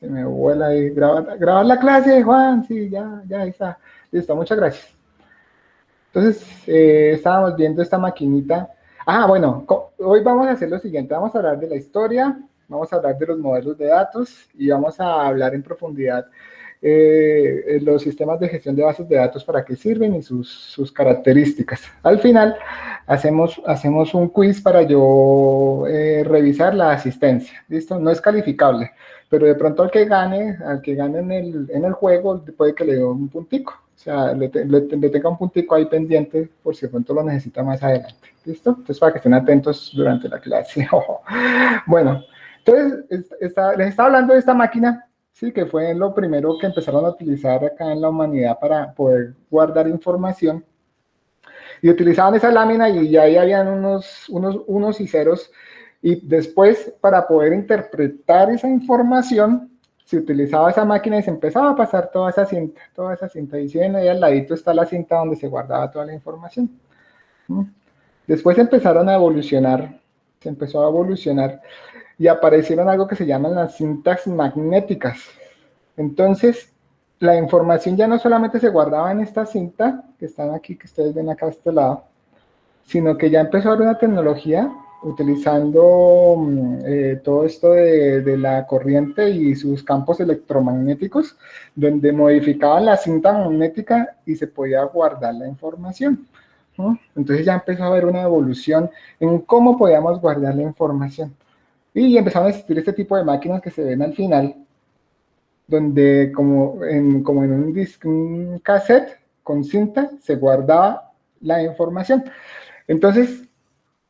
Se me vuela ahí, grabar la clase, Juan, sí, ya está. Listo, muchas gracias. Entonces, estábamos viendo esta maquinita. Ah, bueno, hoy vamos a hacer lo siguiente, vamos a hablar de la historia, vamos a hablar de los modelos de datos y vamos a hablar en profundidad los sistemas de gestión de bases de datos, para qué sirven y sus características. Al final, hacemos un quiz para yo revisar la asistencia, ¿listo? No es calificable, pero de pronto al que gane en el juego, puede que le dé un puntico. O sea, le tenga un puntico ahí pendiente por si de pronto lo necesita más adelante. ¿Listo? Entonces, para que estén atentos durante la clase. Bueno, entonces, les estaba hablando de esta máquina, sí, que fue lo primero que empezaron a utilizar acá en la humanidad para poder guardar información. Y utilizaban esa lámina y ahí habían unos y ceros. Y después, para poder interpretar esa información, se utilizaba esa máquina y se empezaba a pasar toda esa cinta. Y si ven ahí al ladito está la cinta donde se guardaba toda la información. Después empezaron a evolucionar, se empezó a evolucionar y aparecieron algo que se llaman las cintas magnéticas. Entonces, la información ya no solamente se guardaba en esta cinta, que están aquí, que ustedes ven acá a este lado, sino que ya empezó a haber una tecnología utilizando todo esto de la corriente y sus campos electromagnéticos, donde modificaban la cinta magnética y se podía guardar la información, ¿no? Entonces ya empezó a haber una evolución en cómo podíamos guardar la información. Y empezaron a existir este tipo de máquinas que se ven al final, donde como en un cassette con cinta se guardaba la información. Entonces,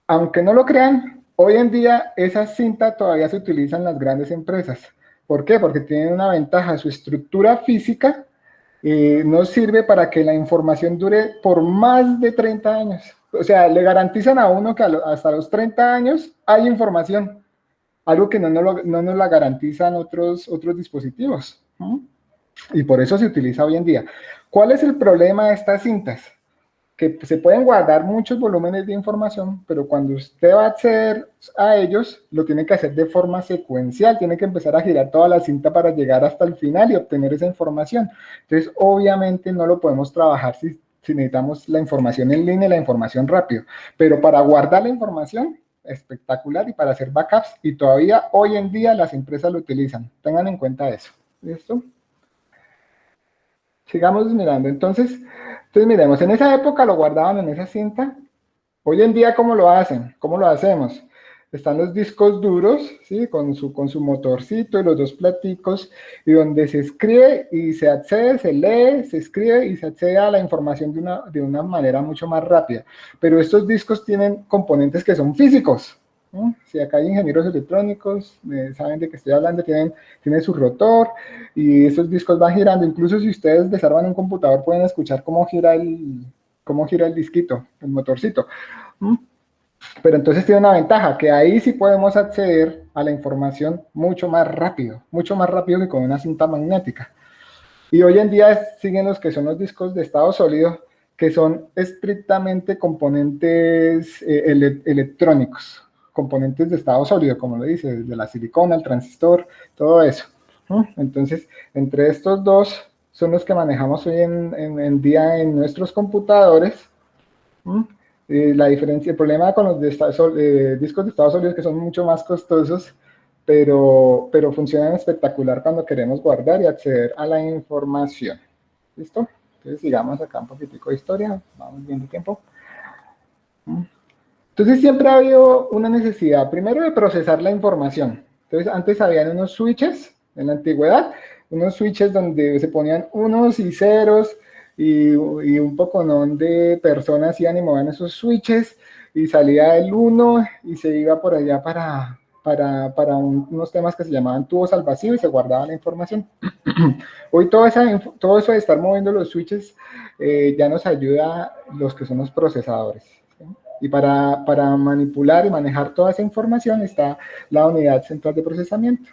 aunque no lo crean, hoy en día esa cinta todavía se utiliza en las grandes empresas. ¿Por qué? Porque tienen una ventaja, su estructura física no sirve para que la información dure por más de 30 años. O sea, le garantizan a uno que hasta los 30 años hay información, algo que no nos la garantizan otros dispositivos. ¿No? Y por eso se utiliza hoy en día. ¿Cuál es el problema de estas cintas? Que se pueden guardar muchos volúmenes de información, pero cuando usted va a acceder a ellos, lo tiene que hacer de forma secuencial, tiene que empezar a girar toda la cinta para llegar hasta el final y obtener esa información. Entonces, obviamente no lo podemos trabajar si necesitamos la información en línea y la información rápido, pero para guardar la información, espectacular, y para hacer backups, y todavía hoy en día las empresas lo utilizan. Tengan en cuenta eso. ¿Listo? Sigamos mirando. Entonces miremos, en esa época lo guardaban en esa cinta. Hoy en día, ¿cómo lo hacen? ¿Cómo lo hacemos? Están los discos duros, ¿sí? Con su motorcito y los dos platicos, y donde se escribe y se accede, se lee, se escribe y se accede a la información de una manera mucho más rápida. Pero estos discos tienen componentes que son físicos. ¿No? Si acá hay ingenieros electrónicos, saben de qué estoy hablando, tienen su rotor y esos discos van girando. Incluso si ustedes desarman un computador, pueden escuchar cómo gira el disquito, el motorcito. Pero entonces tiene una ventaja, que ahí sí podemos acceder a la información mucho más rápido que con una cinta magnética. Y hoy en día siguen los que son los discos de estado sólido, que son estrictamente componentes electrónicos, componentes de estado sólido, como lo dice, desde la silicona, el transistor, todo eso. Entonces, entre estos dos son los que manejamos hoy en día en nuestros computadores. La diferencia, el problema con los discos de estado sólido es que son mucho más costosos, pero funcionan espectacular cuando queremos guardar y acceder a la información. ¿Listo? Entonces sigamos acá un poquitico de historia, vamos viendo tiempo. Entonces siempre ha habido una necesidad, primero, de procesar la información. Entonces antes habían unos switches, en la antigüedad, unos switches donde se ponían unos y ceros, y un poconón de personas iban y movían esos switches, y salía el uno y se iba por allá para unos temas que se llamaban tubos al vacío y se guardaba la información. Hoy todo eso de estar moviendo los switches ya nos ayuda los que son los procesadores. ¿Sí? Y para manipular y manejar toda esa información está la unidad central de procesamiento.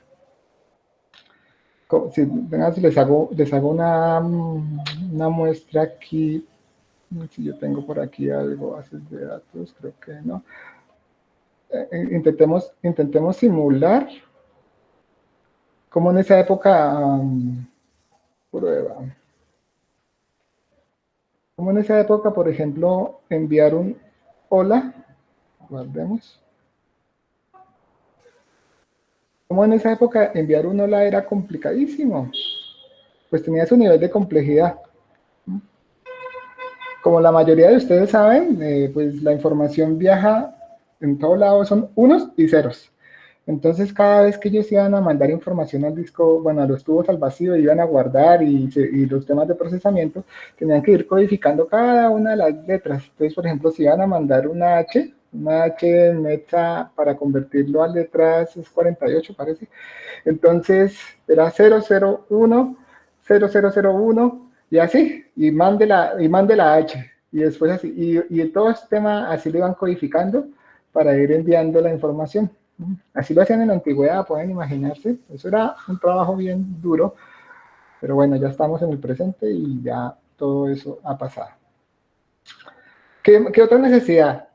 Si les hago una muestra aquí, si yo tengo por aquí algo, bases de datos, creo que no. Intentemos simular Como en esa época, prueba, como en esa época, por ejemplo, enviar un hola, guardemos. Como en esa época enviar un hola era complicadísimo, pues tenía su nivel de complejidad. Como la mayoría de ustedes saben, pues la información viaja en todo lado, son unos y ceros. Entonces, cada vez que ellos iban a mandar información al disco, bueno, a los tubos al vacío, iban a guardar y los temas de procesamiento, tenían que ir codificando cada una de las letras. Entonces, por ejemplo, si iban a mandar una H en meta para convertirlo a letras, es 48, parece. Entonces, era 001, 0001, y así, y mande la H. Y después así, y todo este tema así lo iban codificando para ir enviando la información. Así lo hacían en la antigüedad, pueden imaginarse. Eso era un trabajo bien duro, pero bueno, ya estamos en el presente y ya todo eso ha pasado. ¿Qué otra necesidad?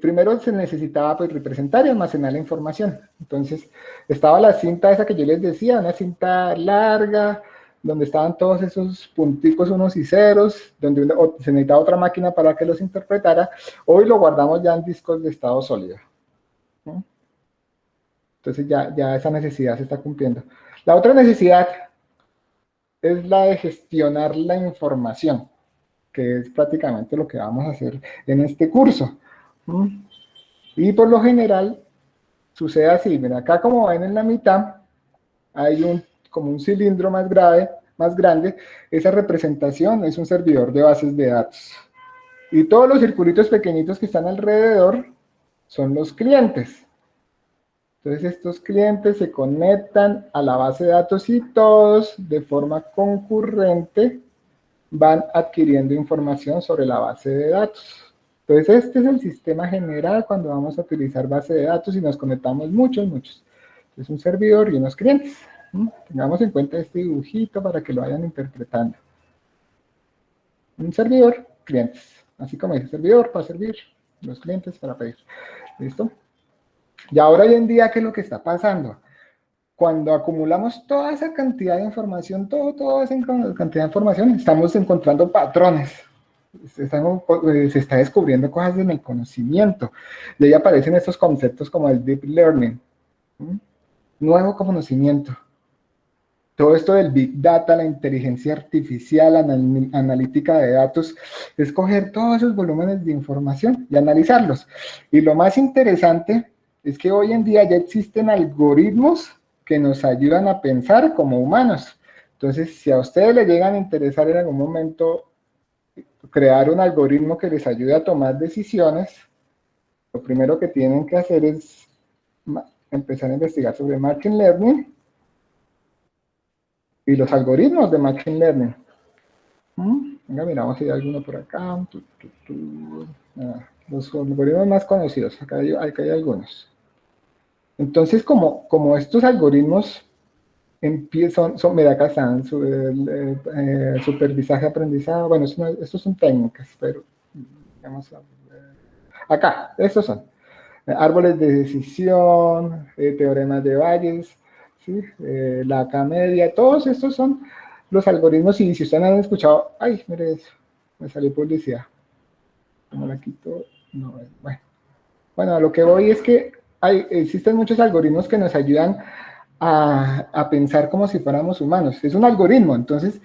Primero se necesitaba pues, representar y almacenar la información. Entonces, estaba la cinta esa que yo les decía, una cinta larga, donde estaban todos esos punticos unos y ceros, donde se necesitaba otra máquina para que los interpretara. Hoy lo guardamos ya en discos de estado sólido, ¿no? Entonces ya esa necesidad se está cumpliendo. La otra necesidad es la de gestionar la información, que es prácticamente lo que vamos a hacer en este curso. Y por lo general sucede así, mira, acá como ven en la mitad hay como un cilindro más grande, esa representación es un servidor de bases de datos. Y todos los circulitos pequeñitos que están alrededor son los clientes. Entonces estos clientes se conectan a la base de datos y todos de forma concurrente van adquiriendo información sobre la base de datos. Entonces este es el sistema general cuando vamos a utilizar base de datos y nos conectamos muchos. Es un servidor y unos clientes. Tengamos en cuenta este dibujito para que lo vayan interpretando. Un servidor, clientes. Así como dice servidor para servir, los clientes para pedir. ¿Listo? Y ahora hoy en día, ¿qué es lo que está pasando? Cuando acumulamos toda esa cantidad de información, toda esa cantidad de información, estamos encontrando patrones. Se está descubriendo cosas en el conocimiento. Y ahí aparecen estos conceptos como el deep learning. Nuevo conocimiento. Todo esto del Big Data, la inteligencia artificial, analítica de datos, es coger todos esos volúmenes de información y analizarlos. Y lo más interesante es que hoy en día ya existen algoritmos que nos ayudan a pensar como humanos. Entonces, si a ustedes les llegan a interesar en algún momento crear un algoritmo que les ayude a tomar decisiones, lo primero que tienen que hacer es empezar a investigar sobre Machine Learning y los algoritmos de Machine Learning. Venga, miramos si hay alguno por acá. Los algoritmos más conocidos, acá hay algunos. Entonces, como estos algoritmos empiezan, mira, acá están, supervisaje, aprendizaje, bueno, estos son técnicas, pero vamos a ver. Acá, estos son árboles de decisión, teoremas de Bayes, ¿sí? La K media, todos estos son los algoritmos, y si ustedes han escuchado, ay, mire eso, me salió publicidad, como la quito, no, bueno, a lo que voy es que existen muchos algoritmos que nos ayudan a pensar como si fuéramos humanos. Es un algoritmo, entonces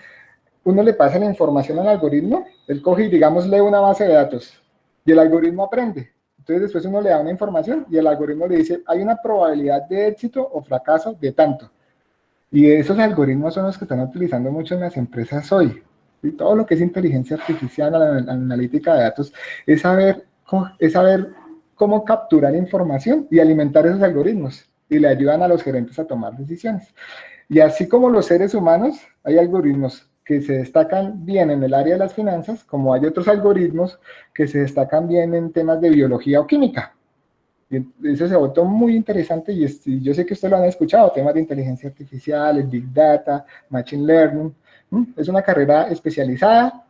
uno le pasa la información al algoritmo, él coge y digamos lee una base de datos y el algoritmo aprende. Entonces después uno le da una información y el algoritmo le dice, hay una probabilidad de éxito o fracaso de tanto. Y esos algoritmos son los que están utilizando mucho en las empresas hoy. Y todo lo que es inteligencia artificial, analítica de datos, es saber cómo capturar información y alimentar esos algoritmos. Y le ayudan a los gerentes a tomar decisiones. Y así como los seres humanos, hay algoritmos que se destacan bien en el área de las finanzas, como hay otros algoritmos que se destacan bien en temas de biología o química. Y eso se votó muy interesante y yo sé que ustedes lo han escuchado, temas de inteligencia artificial, el Big Data, Machine Learning. Es una carrera especializada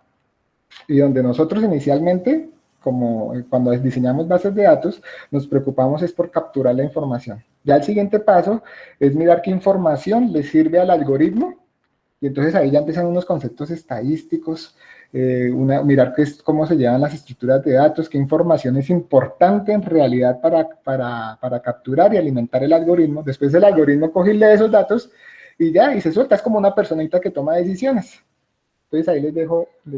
y donde nosotros inicialmente, como cuando diseñamos bases de datos, nos preocupamos es por capturar la información. Ya el siguiente paso es mirar qué información le sirve al algoritmo, y entonces ahí ya empiezan unos conceptos estadísticos, mirar cómo se llevan las estructuras de datos, qué información es importante en realidad para capturar y alimentar el algoritmo. Después el algoritmo coge y lee esos datos y ya, y se suelta, es como una personita que toma decisiones. Entonces ahí les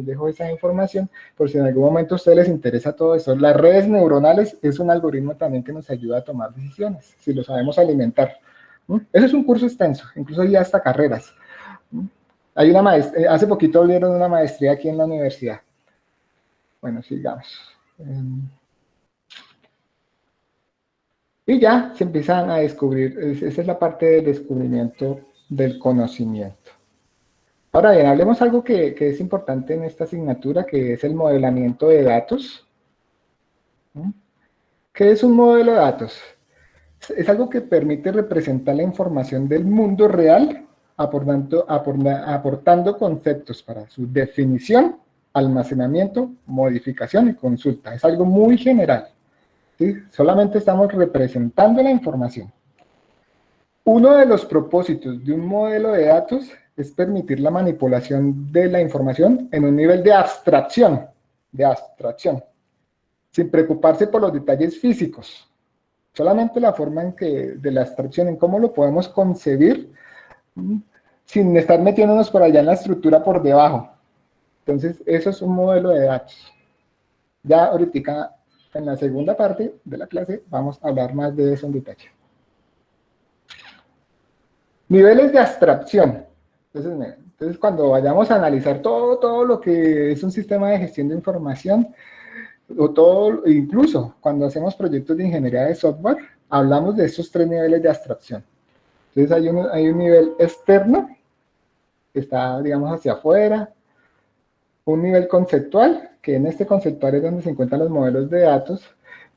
dejo esa información por si en algún momento a ustedes les interesa todo eso. Las redes neuronales es un algoritmo también que nos ayuda a tomar decisiones, si lo sabemos alimentar. Eso es un curso extenso, incluso ya hasta carreras. Hay una maestría, hace poquito abrieron una maestría aquí en la universidad. Bueno, sigamos. Y ya se empiezan a descubrir, esa es la parte del descubrimiento del conocimiento. Ahora bien, hablemos algo que es importante en esta asignatura, que es el modelamiento de datos. ¿Qué es un modelo de datos? Es algo que permite representar la información del mundo real, aportando conceptos para su definición, almacenamiento, modificación y consulta. Es algo muy general, ¿sí? Solamente estamos representando la información. Uno de los propósitos de un modelo de datos es permitir la manipulación de la información en un nivel de abstracción, sin preocuparse por los detalles físicos. Solamente la forma en que, de la abstracción, en cómo lo podemos concebir, sin estar metiéndonos por allá en la estructura por debajo. Entonces, eso es un modelo de datos. Ya ahorita, en la segunda parte de la clase, vamos a hablar más de eso en detalle. Niveles de abstracción. Entonces, cuando vayamos a analizar todo lo que es un sistema de gestión de información, o todo, incluso cuando hacemos proyectos de ingeniería de software, hablamos de estos tres niveles de abstracción. Entonces hay un nivel externo, que está, digamos, hacia afuera, un nivel conceptual, que en este conceptual es donde se encuentran los modelos de datos,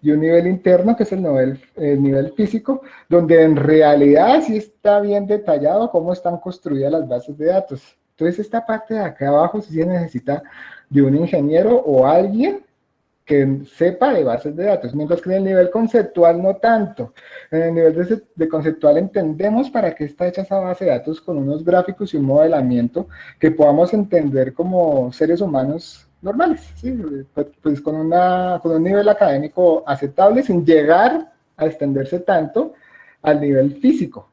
y un nivel interno, que es el nivel físico, donde en realidad sí está bien detallado cómo están construidas las bases de datos. Entonces esta parte de acá abajo sí se necesita de un ingeniero o alguien que sepa de bases de datos, mientras que en el nivel conceptual no tanto. En el nivel de conceptual entendemos para qué está hecha esa base de datos con unos gráficos y un modelamiento que podamos entender como seres humanos normales, ¿sí? Pues con un nivel académico aceptable sin llegar a extenderse tanto al nivel físico.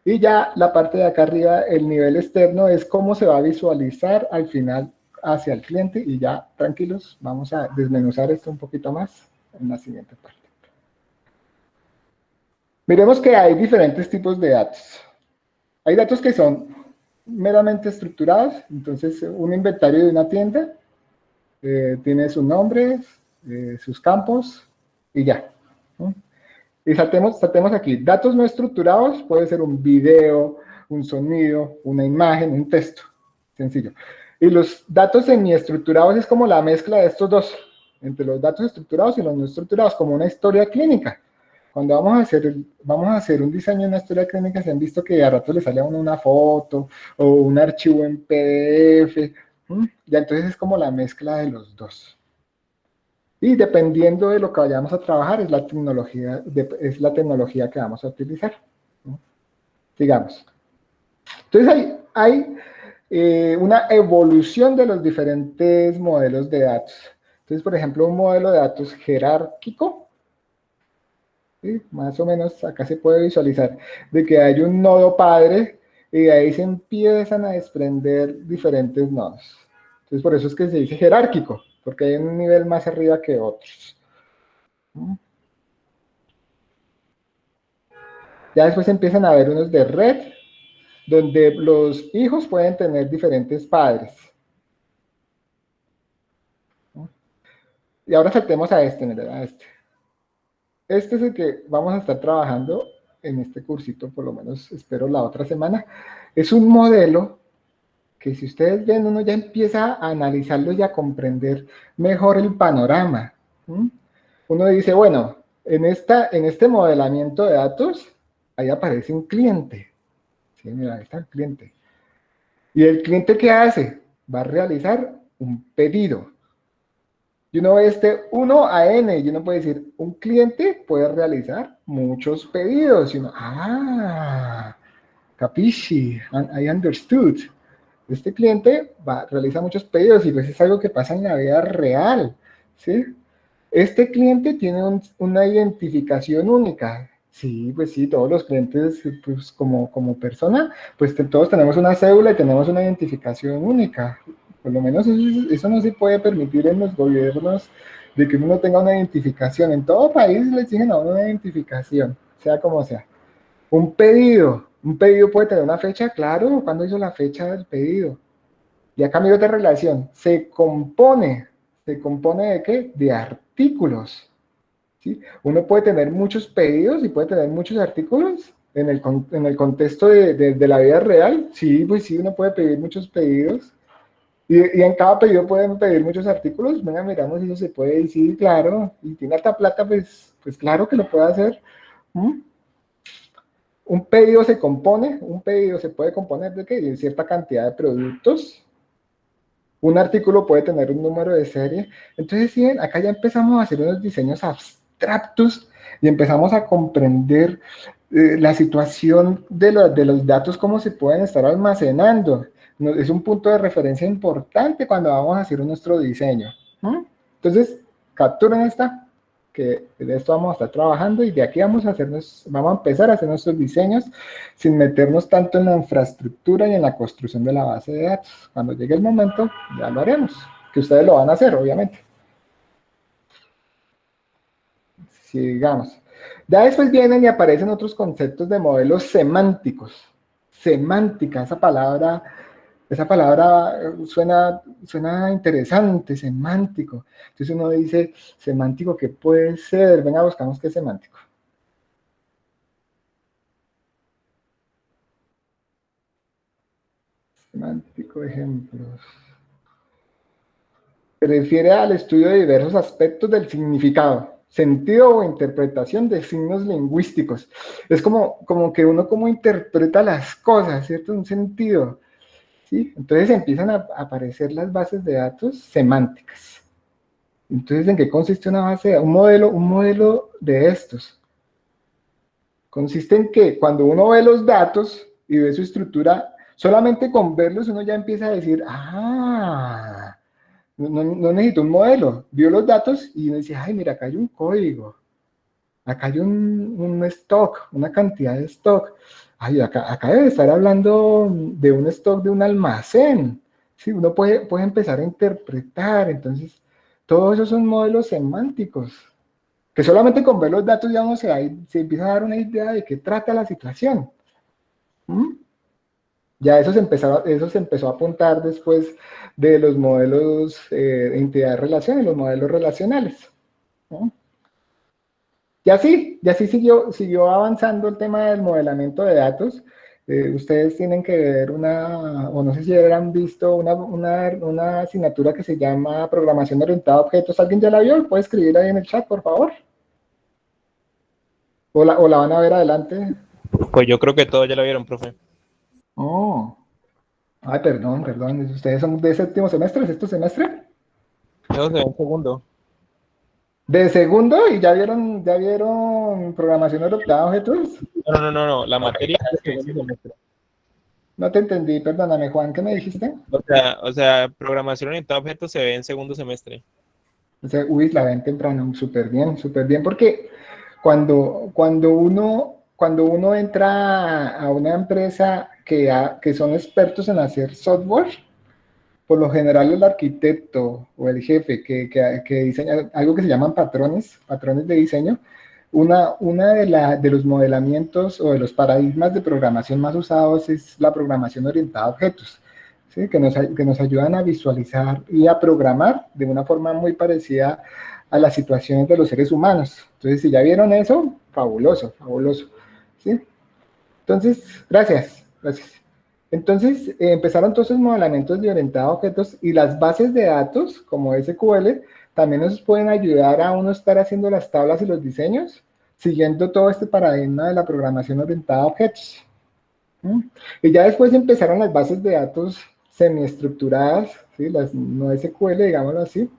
Y ya la parte de acá arriba, el nivel externo, es cómo se va a visualizar al final hacia el cliente, y ya tranquilos, vamos a desmenuzar esto un poquito más en la siguiente parte. Miremos que hay diferentes tipos de datos. Hay datos que son meramente estructurados, entonces un inventario de una tienda tiene sus nombres, sus campos y ya. Y saltemos aquí, datos no estructurados, puede ser un video, un sonido, una imagen, un texto, sencillo. Y los datos semiestructurados es como la mezcla de estos dos, entre los datos estructurados y los no estructurados, como una historia clínica. Cuando vamos a hacer un diseño de una historia clínica, se han visto que a rato le sale a uno una foto o un archivo en PDF, ya entonces es como la mezcla de los dos. Y dependiendo de lo que vayamos a trabajar, es la tecnología que vamos a utilizar. Sigamos. Entonces hay una evolución de los diferentes modelos de datos. Entonces, por ejemplo, un modelo de datos jerárquico, ¿sí? Más o menos acá se puede visualizar de que hay un nodo padre y de ahí se empiezan a desprender diferentes nodos. Entonces, por eso es que se dice jerárquico, porque hay un nivel más arriba que otros. Ya después empiezan a haber unos de red, donde los hijos pueden tener diferentes padres. Y ahora saltemos a este, a este. Este es el que vamos a estar trabajando en este cursito, por lo menos espero la otra semana. Es un modelo que, si ustedes ven, uno ya empieza a analizarlo y a comprender mejor el panorama. Uno dice, bueno, en este modelamiento de datos, ahí aparece un cliente. Sí, mira, ahí está el cliente. ¿Y el cliente qué hace? Va a realizar un pedido. Y uno ve este 1 a n, y uno puede decir, un cliente puede realizar muchos pedidos. Y uno, capisci, I understood. Este cliente realiza muchos pedidos y pues es algo que pasa en la vida real, ¿sí? Este cliente tiene una identificación única. Sí, pues sí, todos los clientes, pues como persona, pues todos tenemos una cédula y tenemos una identificación única. Por lo menos eso no se puede permitir en los gobiernos de que uno tenga una identificación. En todo país le exigen a uno una identificación, sea como sea. Un pedido puede tener una fecha, claro, ¿cuándo hizo la fecha del pedido? Y acá mira otra relación, ¿se compone de qué? De artículos, ¿sí? Uno puede tener muchos pedidos y puede tener muchos artículos en el contexto de la vida real, sí, pues sí, uno puede pedir muchos pedidos y en cada pedido pueden pedir muchos artículos, venga, miramos si eso se puede decir, claro, y tiene alta plata, pues claro que lo puede hacer. ¿Mm? Un pedido se puede componer de, ¿qué? De cierta cantidad de productos. Un artículo puede tener un número de serie. Entonces, ¿sí ven? Acá ya empezamos a hacer unos diseños abstractos y empezamos a comprender la situación de los datos, cómo se pueden estar almacenando. Es un punto de referencia importante cuando vamos a hacer nuestro diseño. ¿Mm? Entonces, capturen esta, que de esto vamos a estar trabajando y de aquí vamos a empezar a hacer nuestros diseños sin meternos tanto en la infraestructura y en la construcción de la base de datos. Cuando llegue el momento, ya lo haremos, que ustedes lo van a hacer, obviamente. Sigamos. Ya después vienen y aparecen otros conceptos de modelos semánticos. Semántica, esa palabra suena interesante, semántico. Entonces uno dice, semántico, ¿qué puede ser? Venga, buscamos qué es semántico. Semántico, ejemplos. Se refiere al estudio de diversos aspectos del significado, sentido o interpretación de signos lingüísticos. Es como que uno como interpreta las cosas, ¿cierto? Un sentido, ¿sí? Entonces empiezan a aparecer las bases de datos semánticas. Entonces, ¿en qué consiste una base de datos? Un modelo de estos. Consiste en que cuando uno ve los datos y ve su estructura, solamente con verlos uno ya empieza a decir, no necesito un modelo. Vio los datos y uno dice, ay, mira, acá hay un código, acá hay un stock, una cantidad de stock. Ay, acá debe estar hablando de un stock de un almacén. Sí, uno puede empezar a interpretar. Entonces, todos esos son modelos semánticos, que solamente con ver los datos ya uno se empieza a dar una idea de qué trata la situación. ¿Mm? Ya eso se empezó a apuntar después de los modelos de entidad de relación y los modelos relacionales, ¿no? Y así siguió avanzando el tema del modelamiento de datos. Ustedes tienen que ver o no sé si habrán visto una asignatura que se llama Programación Orientada a Objetos. ¿Alguien ya la vio? ¿Puede escribir ahí en el chat, por favor? O la van a ver adelante? Pues yo creo que todos ya lo vieron, profe. Oh, ay, perdón. ¿Ustedes son de séptimo semestre, sexto semestre? Eso se ve en segundo. ¿De segundo? ¿Y ya vieron programación orientada a objetos? No. La materia es de segundo semestre. No te entendí, perdóname, Juan, ¿qué me dijiste? O sea, programación orientada a objetos se ve en segundo semestre. O sea, uy, la ven temprano, súper bien, porque cuando uno entra a una empresa que son expertos en hacer software, por lo general el arquitecto o el jefe que diseña algo que se llaman patrones de diseño, una de los modelamientos o de los paradigmas de programación más usados es la programación orientada a objetos, ¿sí? Que nos ayudan a visualizar y a programar de una forma muy parecida a las situaciones de los seres humanos. Entonces, si ya vieron eso, fabuloso, ¿sí? Entonces, gracias. Entonces, empezaron todos esos modelamientos de orientado a objetos y las bases de datos, como SQL, también nos pueden ayudar a uno estar haciendo las tablas y los diseños, siguiendo todo este paradigma de la programación orientada a objetos. ¿Mm? Y ya después empezaron las bases de datos semiestructuradas, ¿sí? Las no SQL, digámoslo así,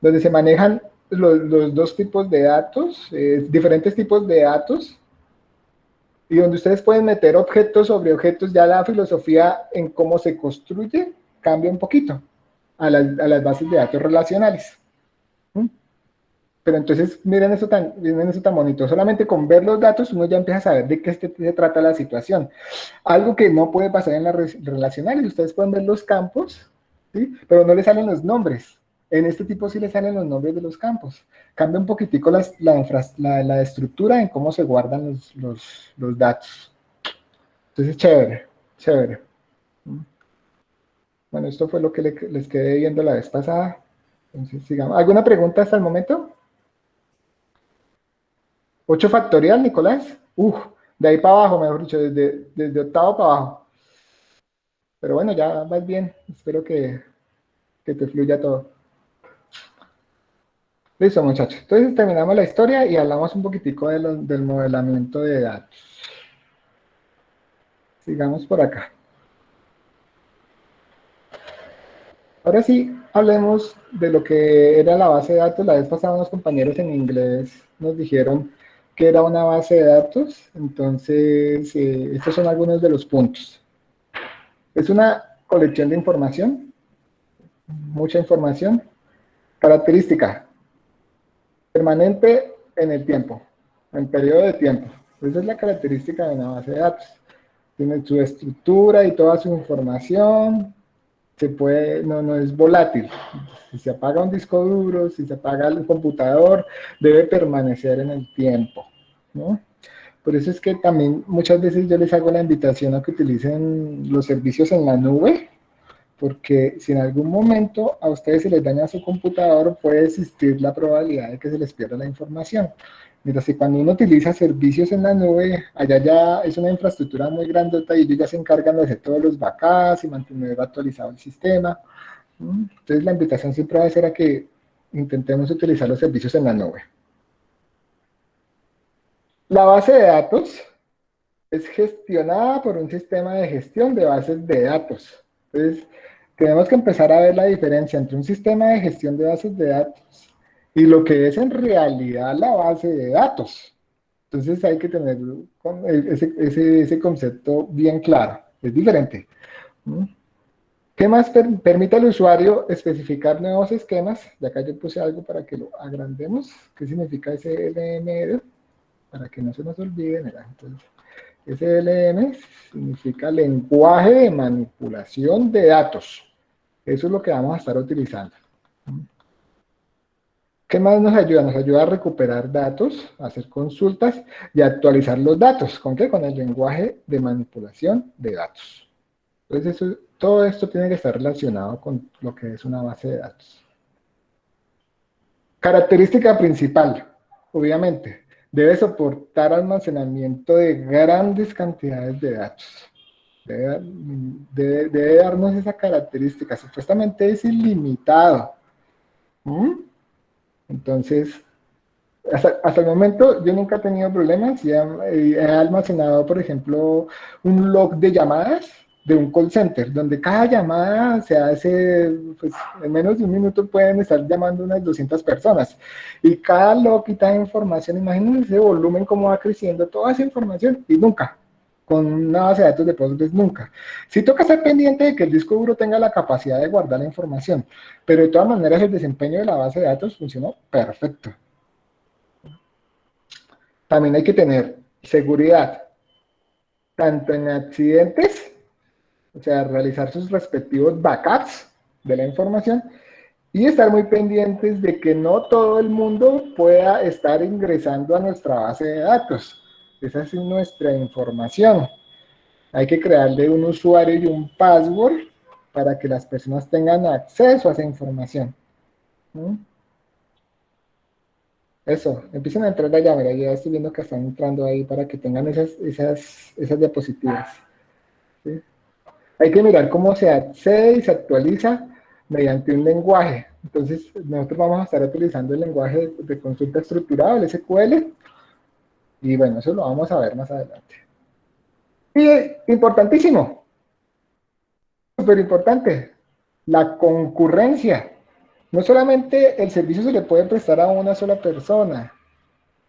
donde se manejan los dos tipos de datos, diferentes tipos de datos, y donde ustedes pueden meter objetos sobre objetos. Ya la filosofía en cómo se construye cambia un poquito a las bases de datos relacionales. ¿Mm? Pero entonces, miren eso tan bonito. Solamente con ver los datos uno ya empieza a saber de qué se trata la situación. Algo que no puede pasar en las relacionales. Ustedes pueden ver los campos, ¿sí? Pero no les salen los nombres. En este tipo sí les salen los nombres de los campos. Cambia un poquitico la estructura en cómo se guardan los datos. Entonces, chévere, chévere. Bueno, esto fue lo que les quedé viendo la vez pasada. Entonces, sigamos. ¿Alguna pregunta hasta el momento? 8 factorial, Nicolás. De ahí para abajo, mejor dicho, desde octavo para abajo. Pero bueno, ya vas bien. Espero que te fluya todo. Listo, muchachos. Entonces terminamos la historia y hablamos un poquitico del modelamiento de datos. Sigamos por acá. Ahora sí, hablemos de lo que era la base de datos. La vez pasada unos compañeros en inglés nos dijeron que era una base de datos. Entonces, estos son algunos de los puntos. Es una colección de información, mucha información. Característica, permanente en el tiempo, en periodo de tiempo. Esa es la característica de una base de datos. Tiene su estructura y toda su información. No es volátil. Si se apaga un disco duro, si se apaga el computador, debe permanecer en el tiempo, ¿no? Por eso es que también muchas veces yo les hago la invitación a que utilicen los servicios en la nube, porque si en algún momento a ustedes se les daña su computador, puede existir la probabilidad de que se les pierda la información. Mientras que cuando uno utiliza servicios en la nube, allá ya es una infraestructura muy grandota y ellos ya se encargan de hacer todos los backups y mantener actualizado el sistema. Entonces la invitación siempre va a ser a que intentemos utilizar los servicios en la nube. La base de datos es gestionada por un sistema de gestión de bases de datos. Entonces, tenemos que empezar a ver la diferencia entre un sistema de gestión de bases de datos y lo que es en realidad la base de datos. Entonces hay que tener ese concepto bien claro. Es diferente. ¿Qué más permite al usuario especificar nuevos esquemas? De acá yo puse algo para que lo agrandemos. ¿Qué significa ese LMR? Para que no se nos olvide. Mira, entonces, SLM significa lenguaje de manipulación de datos. Eso es lo que vamos a estar utilizando. ¿Qué más nos ayuda? Nos ayuda a recuperar datos, a hacer consultas y a actualizar los datos. ¿Con qué? Con el lenguaje de manipulación de datos. Entonces, todo esto tiene que estar relacionado con lo que es una base de datos. Característica principal, obviamente, debe soportar almacenamiento de grandes cantidades de datos. Debe darnos esa característica. Supuestamente es ilimitado. Entonces, hasta el momento yo nunca he tenido problemas y he almacenado, por ejemplo, un log de llamadas de un call center, donde cada llamada se hace, pues en menos de un minuto pueden estar llamando unas 200 personas. Y cada log y cada información, imagínense ese volumen cómo va creciendo, toda esa información, y nunca, con una base de datos de Postgres, nunca. Sí toca estar pendiente de que el disco duro tenga la capacidad de guardar la información, pero de todas maneras el desempeño de la base de datos funcionó perfecto. También hay que tener seguridad, tanto en accidentes, o sea, realizar sus respectivos backups de la información y estar muy pendientes de que no todo el mundo pueda estar ingresando a nuestra base de datos. Esa es nuestra información. Hay que crearle un usuario y un password para que las personas tengan acceso a esa información. Eso, empiecen a entrar allá, mira, ya estoy viendo que están entrando ahí para que tengan esas diapositivas. ¿Sí? Hay que mirar cómo se accede y se actualiza mediante un lenguaje. Entonces, nosotros vamos a estar utilizando el lenguaje de consulta estructurado, el SQL, y bueno, eso lo vamos a ver más adelante. Y importantísimo, súper importante, la concurrencia. no solamente el servicio se le puede prestar a una sola persona,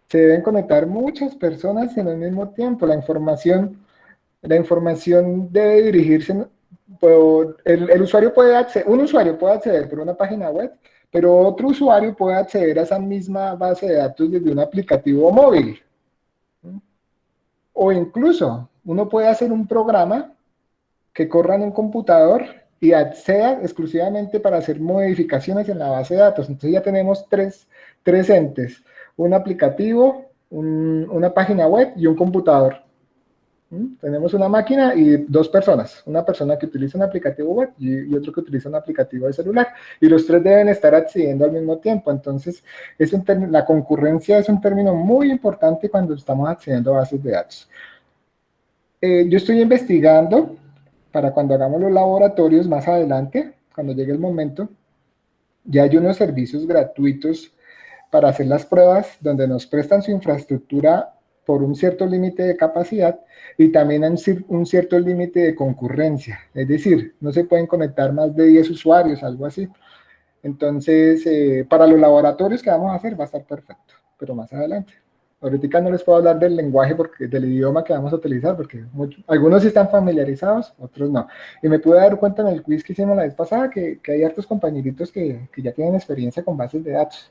se deben conectar muchas personas en el mismo tiempo. La información debe dirigirse por, el usuario puede acceder, un usuario puede acceder por una página web, pero otro usuario puede acceder a esa misma base de datos desde un aplicativo móvil. O incluso uno puede hacer un programa que corra en un computador y acceda exclusivamente para hacer modificaciones en la base de datos. Entonces ya tenemos tres entes, un aplicativo, una página web y un computador. Tenemos una máquina y dos personas, una persona que utiliza un aplicativo web y otro que utiliza un aplicativo de celular, y los tres deben estar accediendo al mismo tiempo. Entonces, la concurrencia es un término muy importante cuando estamos accediendo a bases de datos. Yo estoy investigando para cuando hagamos los laboratorios más adelante, cuando llegue el momento, ya hay unos servicios gratuitos para hacer las pruebas donde nos prestan su infraestructura por un cierto límite de capacidad y también un cierto límite de concurrencia. Es decir, no se pueden conectar más de 10 usuarios, algo así. Entonces, para los laboratorios que vamos a hacer va a estar perfecto, pero más adelante. Ahorita no les puedo hablar del lenguaje, del idioma que vamos a utilizar, porque algunos sí están familiarizados, otros no. Y me pude dar cuenta en el quiz que hicimos la vez pasada que hay hartos compañeritos que ya tienen experiencia con bases de datos.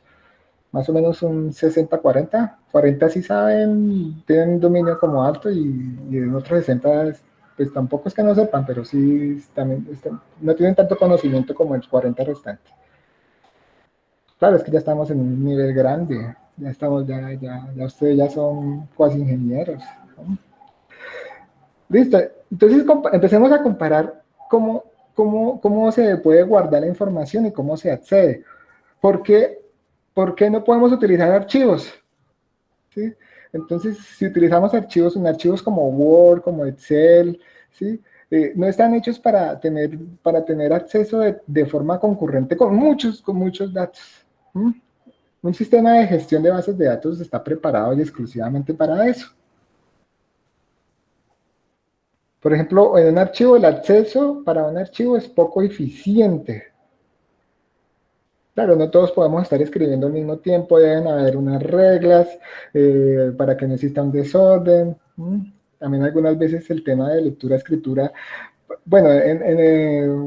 Más o menos un 60-40. 40 sí saben, tienen un dominio como alto y en otros 60 pues tampoco es que no sepan, pero sí también no tienen tanto conocimiento como el 40 restante. Claro, es que ya estamos en un nivel grande, ya estamos, ya ustedes ya son cuasi ingenieros, ¿no? Listo, entonces empecemos a comparar cómo se puede guardar la información y cómo se accede. ¿Por qué no podemos utilizar archivos? ¿Sí? Entonces, si utilizamos archivos como Word, como Excel, ¿sí? No están hechos para tener acceso de forma concurrente con muchos datos. ¿Mm? Un sistema de gestión de bases de datos está preparado y exclusivamente para eso. Por ejemplo, en un archivo, el acceso para un archivo es poco eficiente. Claro, no todos podemos estar escribiendo al mismo tiempo, deben haber unas reglas para que no exista un desorden. También algunas veces el tema de lectura-escritura. Bueno,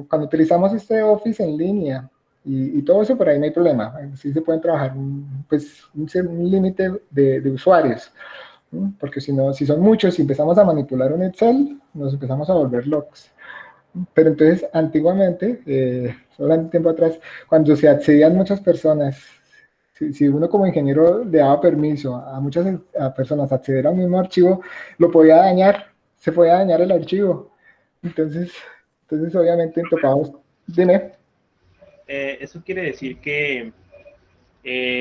cuando utilizamos este Office en línea y todo eso, por ahí no hay problema. Sí se pueden trabajar pues, un límite de usuarios. Porque si son muchos y empezamos a manipular un Excel, nos empezamos a volver locos. Pero entonces, antiguamente, solamente tiempo atrás, cuando se accedían muchas personas, si uno como ingeniero le daba permiso a muchas personas acceder a un mismo archivo, lo podía dañar, se podía dañar el archivo. Entonces obviamente tocamos, dime. Eso quiere decir que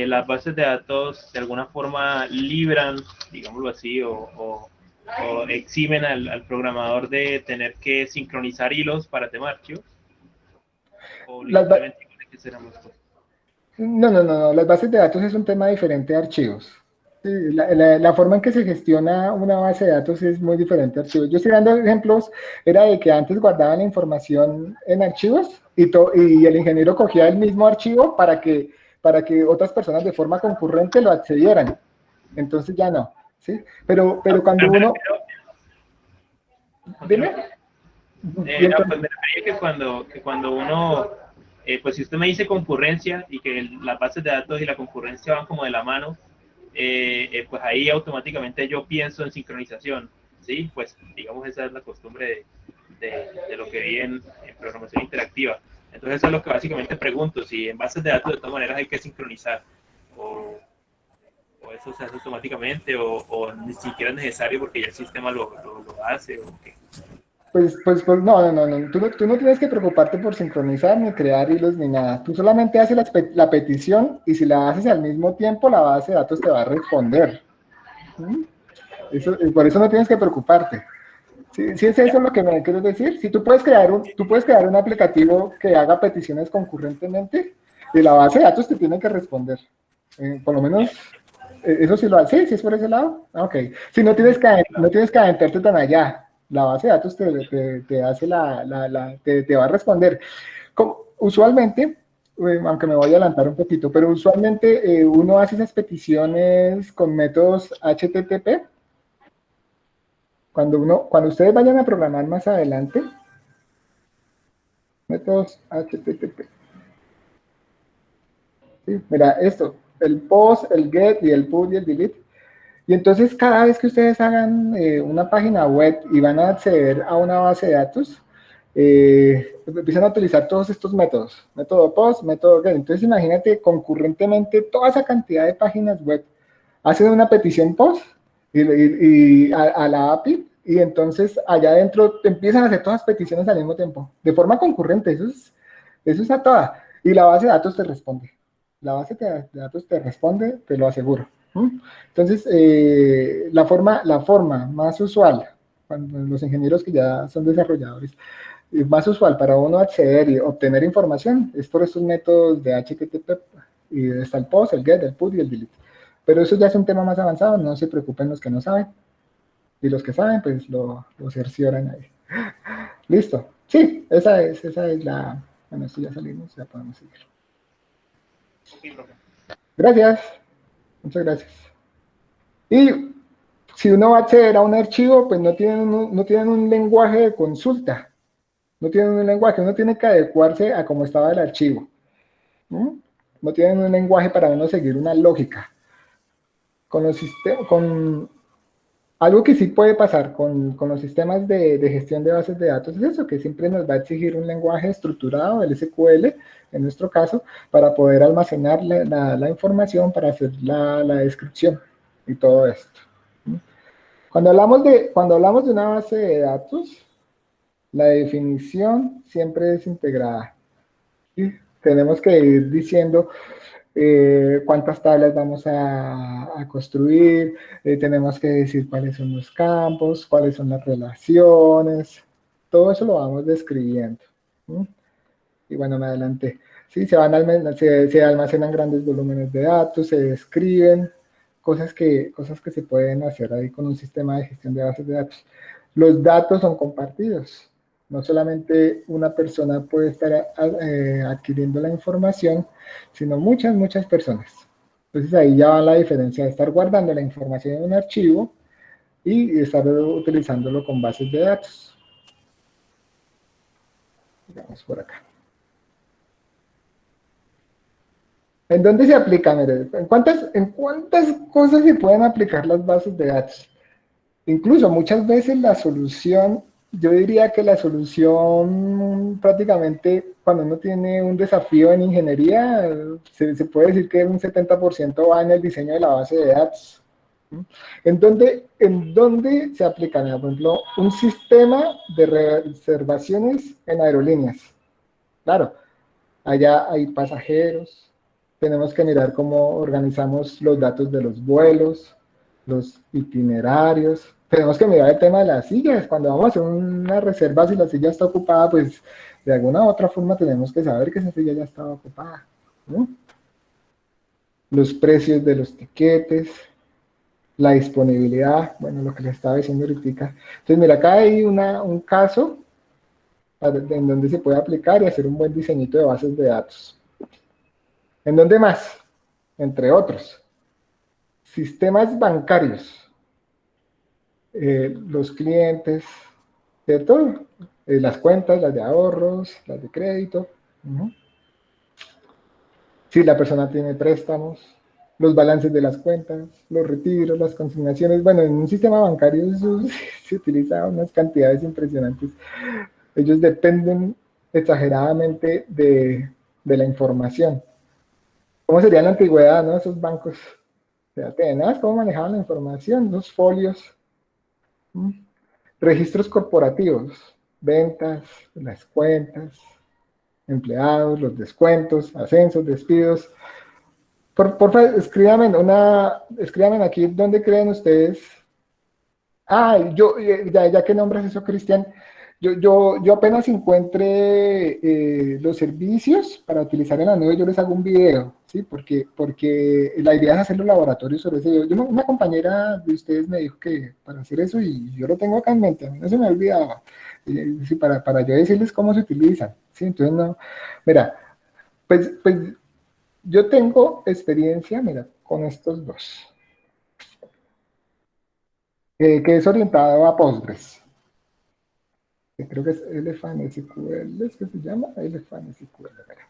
las bases de datos de alguna forma libran, digámoslo así, o eximen al programador de tener que sincronizar hilos para temas archivos, o simplemente tiene que ser ambas cosas. No, las bases de datos es un tema diferente de archivos. Sí, la forma en que se gestiona una base de datos es muy diferente a archivos. Yo estoy dando ejemplos, era de que antes guardaban la información en archivos y el ingeniero cogía el mismo archivo para que otras personas de forma concurrente lo accedieran. Entonces ya no, ¿sí? Pero cuando uno... Dime. Pues me refería que cuando uno, pues si usted me dice concurrencia y que las bases de datos y la concurrencia van como de la mano, pues ahí automáticamente yo pienso en sincronización, ¿sí? Pues digamos esa es la costumbre de lo que vi en programación interactiva. Entonces eso es lo que básicamente pregunto, si en bases de datos de todas maneras hay que sincronizar, o eso se hace automáticamente, o ni siquiera es necesario porque ya el sistema lo hace, o qué. Pues no. Tú no tienes que preocuparte por sincronizar ni crear hilos ni nada. Tú solamente haces la petición y si la haces al mismo tiempo, la base de datos te va a responder. Por eso no tienes que preocuparte. Si es eso lo que me quieres decir, si tú puedes crear un aplicativo que haga peticiones concurrentemente y la base de datos te tiene que responder. Por lo menos, eso sí lo hace. ¿Sí es por ese lado? Ok. Si no tienes que adentrarte tan allá. La base de datos te hace te va a responder. Usualmente, aunque me voy a adelantar un poquito, pero usualmente uno hace esas peticiones con métodos HTTP. Cuando ustedes vayan a programar más adelante, métodos HTTP. ¿Sí? Mira, esto, el post, el get y el put y el delete. Y entonces cada vez que ustedes hagan una página web y van a acceder a una base de datos, empiezan a utilizar todos estos métodos, método post, método get. Entonces imagínate concurrentemente toda esa cantidad de páginas web hacen una petición post y a la API y entonces allá adentro empiezan a hacer todas las peticiones al mismo tiempo, de forma concurrente, eso es a toda. Y la base de datos te responde. La base de datos te responde, te lo aseguro. Entonces, la forma más usual, cuando los ingenieros que ya son desarrolladores, más usual para uno acceder y obtener información es por estos métodos de HTTP, y está el post, el get, el put y el delete. Pero eso ya es un tema más avanzado, no se preocupen los que no saben, y los que saben, pues lo cercioran ahí. Listo. Sí, esa es la... Bueno, esto ya salimos, ya podemos seguir. Sí, profe. Gracias, muchas gracias. Y si uno va a acceder a un archivo, pues no tienen un lenguaje de consulta, no tienen un lenguaje, uno tiene que adecuarse a cómo estaba el archivo. No tienen un lenguaje para uno seguir una lógica. Con algo que sí puede pasar con los sistemas de gestión de bases de datos es eso, que siempre nos va a exigir un lenguaje estructurado, el SQL, en nuestro caso, para poder almacenar la información, para hacer la descripción y todo esto. Cuando hablamos de una base de datos, la definición siempre es integrada. ¿Sí? Tenemos que ir diciendo cuántas tablas vamos a construir, tenemos que decir cuáles son los campos, cuáles son las relaciones, todo eso lo vamos describiendo. Y bueno, me adelanté. Sí, se almacenan grandes volúmenes de datos, se describen cosas que se pueden hacer ahí con un sistema de gestión de bases de datos. Los datos son compartidos. No solamente una persona puede estar adquiriendo la información, sino muchas personas. Entonces ahí ya va la diferencia de estar guardando la información en un archivo y estar utilizándolo con bases de datos. Vamos por acá. ¿En dónde se aplica? Mire, ¿en cuántas cosas se pueden aplicar las bases de datos? Incluso muchas veces la solución, yo diría que la solución prácticamente cuando uno tiene un desafío en ingeniería, se puede decir que un 70% va en el diseño de la base de datos. ¿En dónde se aplica? Por ejemplo, un sistema de reservaciones en aerolíneas. Claro, allá hay pasajeros, tenemos que mirar cómo organizamos los datos de los vuelos, los itinerarios, tenemos que mirar el tema de las sillas, cuando vamos a hacer una reserva, si la silla está ocupada, pues de alguna u otra forma tenemos que saber que esa silla ya estaba ocupada, ¿no? Los precios de los tiquetes, la disponibilidad, bueno, lo que les estaba diciendo ahorita. Entonces, mira, acá hay un caso en donde se puede aplicar y hacer un buen diseñito de bases de datos. ¿En dónde más? Entre otros. Sistemas bancarios. Los clientes, ¿cierto? Las cuentas, las de ahorros, las de crédito. Si la persona tiene préstamos, los balances de las cuentas, los retiros, las consignaciones. Bueno, en un sistema bancario eso se utiliza unas cantidades impresionantes. Ellos dependen exageradamente de la información. ¿Cómo sería en la antigüedad, no? Esos bancos. O sea, tenaz, cómo manejaban la información, los folios. Registros corporativos, ventas, las cuentas, empleados, los descuentos, ascensos, despidos. Por favor, escríbanme aquí dónde creen ustedes. Ya que nombras eso, Cristian, yo apenas encuentre los servicios para utilizar en la nube, yo les hago un video, ¿sí? Porque la idea es hacer los laboratorios sobre eso. Una compañera de ustedes me dijo que para hacer eso, y yo lo tengo acá en mente, a mí no se me olvidaba, sí, para yo decirles cómo se utilizan, ¿sí? Entonces, no, mira, Pues yo tengo experiencia, mira, con estos dos, que es orientado a Postgres. Que creo que es Elephant SQL, ¿es que se llama? Elephant SQL, mira.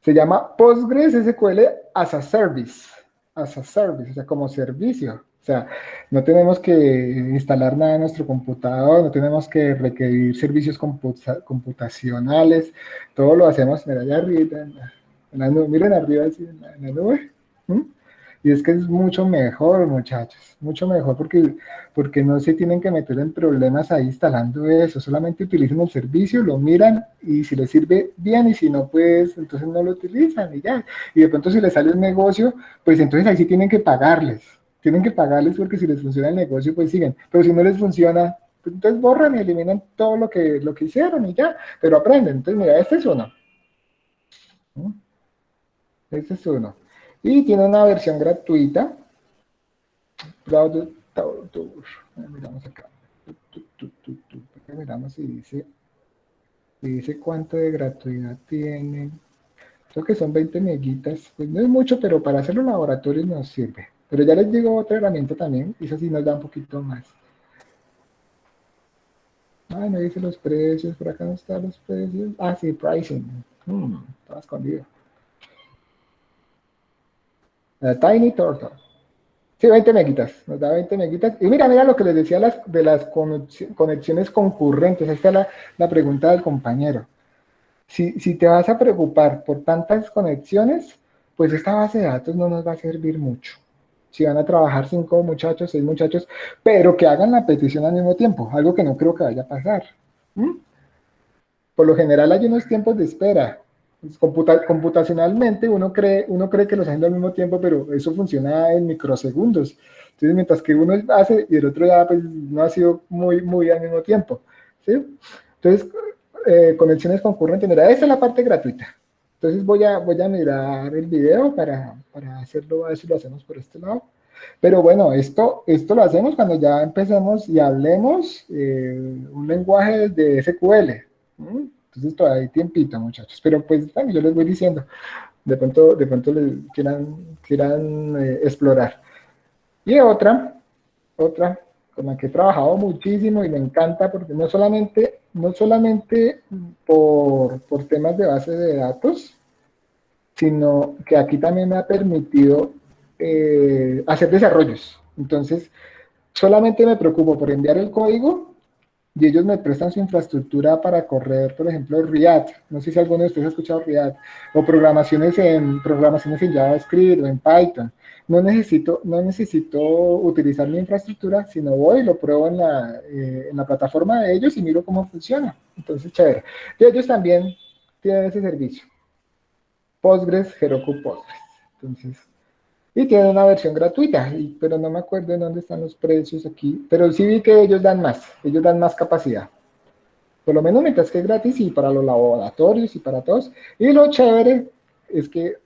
Se llama Postgres SQL as a service, o sea, como servicio. O sea, no tenemos que instalar nada en nuestro computador, no tenemos que requerir servicios computacionales, todo lo hacemos, mira, allá arriba, en la nube, miren arriba, así, en la nube. ¿Mm? Y es que es mucho mejor, muchachos, mucho mejor porque no se tienen que meter en problemas ahí instalando eso, solamente utilizan el servicio, lo miran y si les sirve bien y si no, pues entonces no lo utilizan y ya. Y de pronto si les sale un negocio, pues entonces ahí sí tienen que pagarles porque si les funciona el negocio, pues siguen, pero si no les funciona, pues entonces borran y eliminan todo lo que hicieron y ya, pero aprenden. Entonces mira, este es uno. ¿Mm? Este es uno. Y tiene una versión gratuita. Product Tour. Miramos acá. Miramos si dice cuánto de gratuidad tiene. Creo que son 20 meguitas. Pues no es mucho, pero para hacer los laboratorios nos sirve. Pero ya les digo otra herramienta también. Esa sí nos da un poquito más. Ay, me dice los precios. Por acá no están los precios. Ah, sí, pricing. Estaba escondido. Tiny Turtle. Sí, 20 meguitas, nos da 20 meguitas. Y mira lo que les decía de las conexiones concurrentes. Esta es la pregunta del compañero. Si te vas a preocupar por tantas conexiones, pues esta base de datos no nos va a servir mucho. Si van a trabajar 5 muchachos, 6 muchachos, pero que hagan la petición al mismo tiempo, algo que no creo que vaya a pasar. ¿Mm? Por lo general hay unos tiempos de espera. Pues, computacionalmente uno cree que los hacen al mismo tiempo, pero eso funciona en microsegundos. Entonces, mientras que uno hace y el otro ya pues, no ha sido muy al mismo tiempo. ¿Sí? Entonces, conexiones concurrentes, mira, esa es la parte gratuita. Entonces voy a mirar el video para hacerlo, a ver si lo hacemos por este lado. Pero bueno, esto lo hacemos cuando ya empecemos y hablemos un lenguaje de SQL. Entonces todavía hay tiempito, muchachos. Pero pues bueno, yo les voy diciendo, de pronto les quieran explorar. Y otra con la que he trabajado muchísimo y me encanta porque no solamente por temas de base de datos, sino que aquí también me ha permitido hacer desarrollos. Entonces, solamente me preocupo por enviar el código y ellos me prestan su infraestructura para correr, por ejemplo, React. No sé si alguno de ustedes ha escuchado React, o programaciones en JavaScript o en Python. No necesito utilizar mi infraestructura, sino voy y lo pruebo en la plataforma de ellos y miro cómo funciona. Entonces, chévere. Y ellos también tienen ese servicio. Postgres, Heroku Postgres. Entonces, y tiene una versión gratuita, pero no me acuerdo en dónde están los precios aquí, pero sí vi que ellos dan más capacidad, por lo menos mientras que es gratis y para los laboratorios y para todos. Y lo chévere es que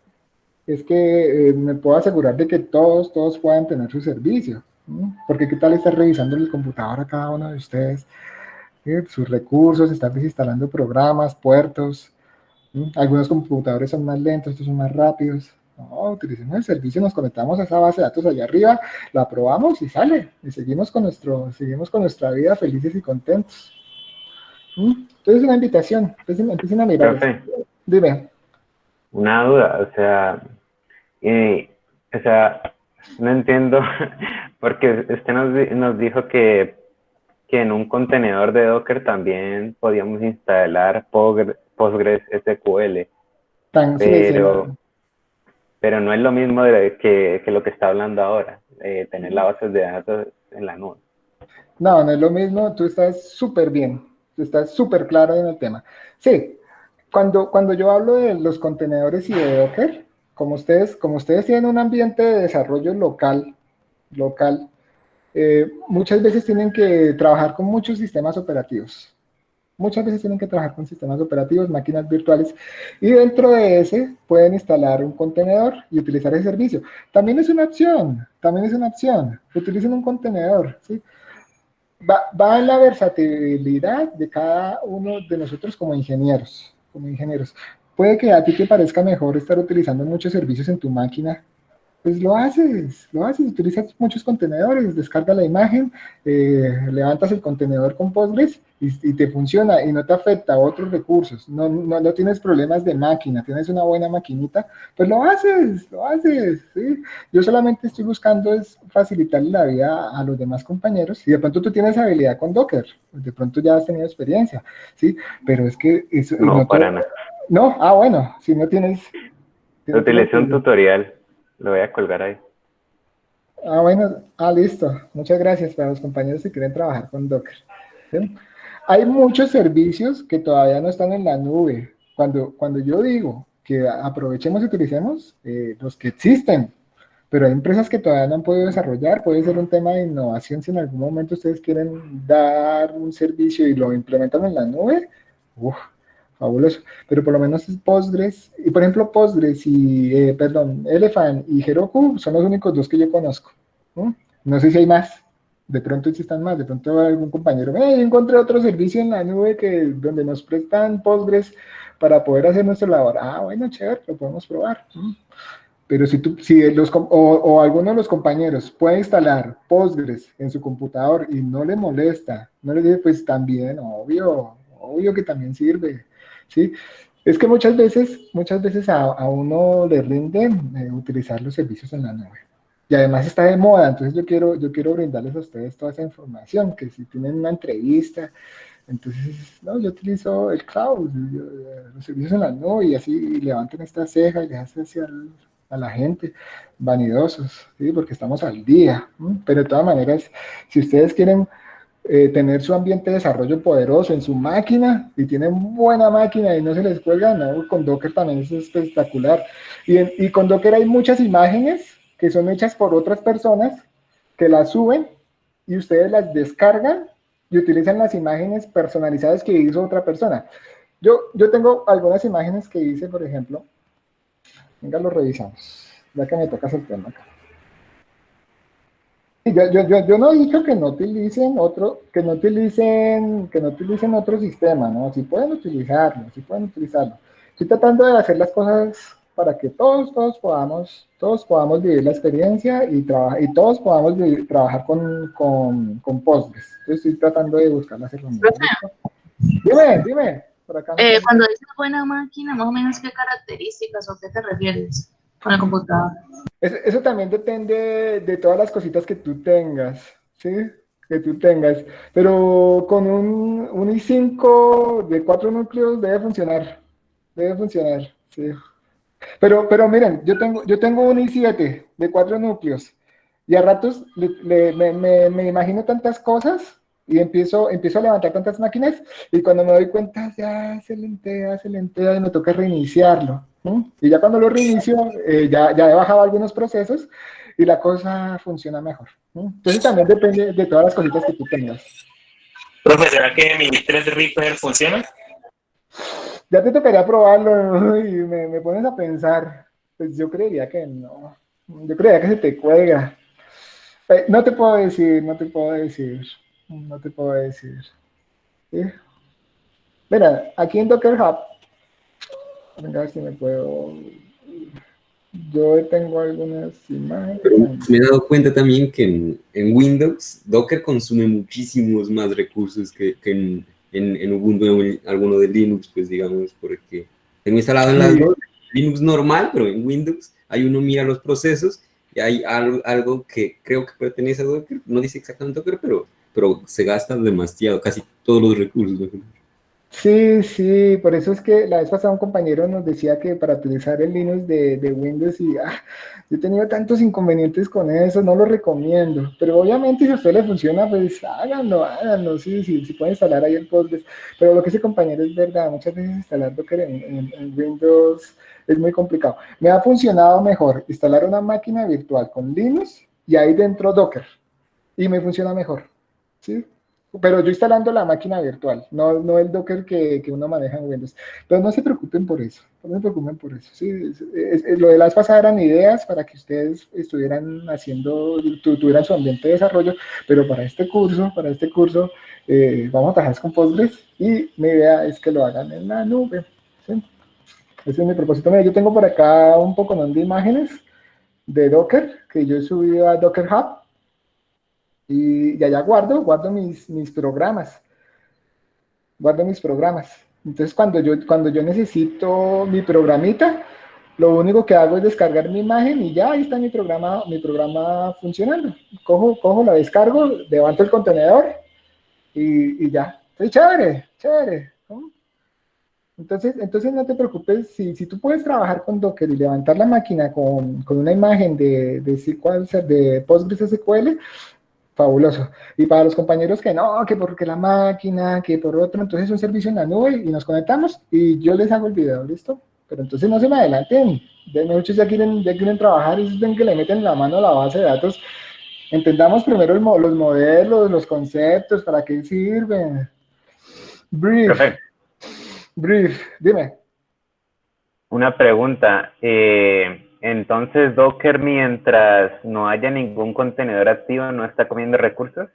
me puedo asegurar de que todos puedan tener su servicio, ¿no? Porque qué tal estar revisando el computador a cada uno de ustedes, sus recursos, estar desinstalando programas, puertos. Algunos computadores son más lentos, estos son más rápidos. No, utilicemos el servicio, nos conectamos a esa base de datos allá arriba, la probamos y sale. Y seguimos con nuestra vida felices y contentos. Entonces, una invitación. Empiecen a mirar eso. Profe, Dime. una duda, eh, o sea, no entiendo, porque usted nos dijo que en un contenedor de Docker también podíamos instalar Postgres SQL, Sí, pero, pero no es lo mismo que lo que está hablando ahora, tener la base de datos en la nube. no es lo mismo. Tú estás súper bien. Tú estás súper claro en el tema. Sí, cuando yo hablo de los contenedores y de Docker, como ustedes tienen un ambiente de desarrollo local, muchas veces tienen que trabajar con muchos sistemas operativos. Muchas veces tienen que trabajar con sistemas operativos, máquinas virtuales, y dentro de ese pueden instalar un contenedor y utilizar ese servicio. También es una opción. Utilicen un contenedor, ¿sí? Va en la versatilidad de cada uno de nosotros como ingenieros. como ingenieros. Puede que a ti te parezca mejor estar utilizando muchos servicios en tu máquina, pues lo haces, utilizas muchos contenedores, descarga la imagen, levantas el contenedor con Postgres y te funciona y no te afecta a otros recursos, no tienes problemas de máquina, tienes una buena maquinita, pues lo haces, ¿sí? Yo solamente estoy buscando es facilitarle la vida a los demás compañeros y de pronto tú tienes habilidad con Docker, de pronto ya has tenido experiencia, ¿sí? Pero es que eso... No, para nada. No, bueno, si no tienes... Utilicé un tutorial, lo voy a colgar ahí. Bueno, listo. Muchas gracias para los compañeros que quieren trabajar con Docker. ¿Sí? Hay muchos servicios que todavía no están en la nube. Cuando yo digo que aprovechemos y utilicemos los que existen, pero hay empresas que todavía no han podido desarrollar, puede ser un tema de innovación si en algún momento ustedes quieren dar un servicio y lo implementan en la nube, fabuloso, pero por lo menos es Postgres, y por ejemplo Postgres y, Elephant y Heroku son los únicos dos que yo conozco, ¿no? No sé si hay más, de pronto existan más, de pronto algún compañero, encontré otro servicio en la nube donde nos prestan Postgres para poder hacer nuestra labor, bueno, chévere, lo podemos probar, pero o alguno de los compañeros puede instalar Postgres en su computador y no le molesta, no le dice, pues también, obvio que también sirve, ¿sí? Es que muchas veces a uno le rinde utilizar los servicios en la nube. Y además está de moda, entonces yo quiero brindarles a ustedes toda esa información, que si tienen una entrevista, entonces, no, yo utilizo el cloud, los servicios en la nube, y así levantan esta ceja y les hace hacia a la gente, vanidosos, ¿sí? Porque estamos al día, ¿sí? Pero de todas maneras, si ustedes quieren tener su ambiente de desarrollo poderoso en su máquina, y tienen buena máquina y no se les cuelga, no, con Docker también es espectacular. Y con Docker hay muchas imágenes que son hechas por otras personas, que las suben, y ustedes las descargan, y utilizan las imágenes personalizadas que hizo otra persona. Yo tengo algunas imágenes que hice, por ejemplo, venga, lo revisamos, ya que me tocas el tema acá. Yo no he dicho que no utilicen otro sistema, ¿no? Sí pueden utilizarlo. Estoy tratando de hacer las cosas para que todos podamos vivir la experiencia y todos podamos trabajar con Postgres. Entonces estoy tratando de buscar las herramientas. Dime. Por acá cuando dices buena máquina, más o menos qué características o qué te refieres con el computador. Eso también depende de todas las cositas que tú tengas, ¿sí? Pero con un i5 de 4 núcleos debe funcionar, ¿sí? Pero miren, yo tengo un i7 de 4 núcleos y a ratos me imagino tantas cosas y empiezo a levantar tantas máquinas y cuando me doy cuenta ya se lentea y me toca reiniciarlo. Y ya cuando lo reinicio, ya he bajado algunos procesos y la cosa funciona mejor. Entonces también depende de todas las cositas que tú tengas. Profe, ¿será que mi 3 Reaper funciona? Ya te tocaría probarlo y me pones a pensar. Pues yo creería que no. Yo creería que se te cuelga. No te puedo decir. ¿Sí? Mira, aquí en Docker Hub, venga a ver si me puedo... Yo tengo algunas imágenes. Pero me he dado cuenta también que en Windows, Docker consume muchísimos más recursos que en Ubuntu, en alguno de Linux, pues digamos, porque tengo instalado en las dos, Linux normal, pero en Windows, ahí uno mira los procesos y hay algo que creo que pertenece a Docker, no dice exactamente Docker, pero se gasta demasiado, casi todos los recursos. Sí, por eso es que la vez pasada un compañero nos decía que para utilizar el Linux de Windows yo he tenido tantos inconvenientes con eso, no lo recomiendo, pero obviamente si a usted le funciona, pues háganlo, sí, pueden instalar ahí el Postgres, pero lo que ese compañero es verdad, muchas veces instalar Docker en Windows es muy complicado. Me ha funcionado mejor instalar una máquina virtual con Linux y ahí dentro Docker, y me funciona mejor, ¿sí? Pero yo instalando la máquina virtual, no el Docker que uno maneja en Windows. Pero no se preocupen por eso, ¿sí? Lo de las pasadas eran ideas para que ustedes estuvieran tuvieran su ambiente de desarrollo, pero para este curso, vamos a trabajar con Postgres y mi idea es que lo hagan en la nube. ¿sí? Ese es mi propósito. Mira, yo tengo por acá un poco de imágenes de Docker que yo he subido a Docker Hub y allá guardo mis programas. Guardo mis programas. Entonces, cuando yo necesito mi programita, lo único que hago es descargar mi imagen y ya ahí está mi programa funcionando. Cojo, la descargo, levanto el contenedor y ya. Entonces, chévere, chévere, ¿no? Entonces no te preocupes, si tú puedes trabajar con Docker y levantar la máquina con una imagen de SQL, de PostgreSQL, fabuloso. Y para los compañeros que no, que porque la máquina, que por otro, entonces un servicio en la nube y nos conectamos y yo les hago el video, ¿listo? Pero entonces no se me adelanten. Muchos ya quieren trabajar y ven que le meten la mano a la base de datos. Entendamos primero los modelos, los conceptos, para qué sirven. Brief, Profe, dime. una pregunta. Entonces, Docker, mientras no haya ningún contenedor activo, ¿no está comiendo recursos?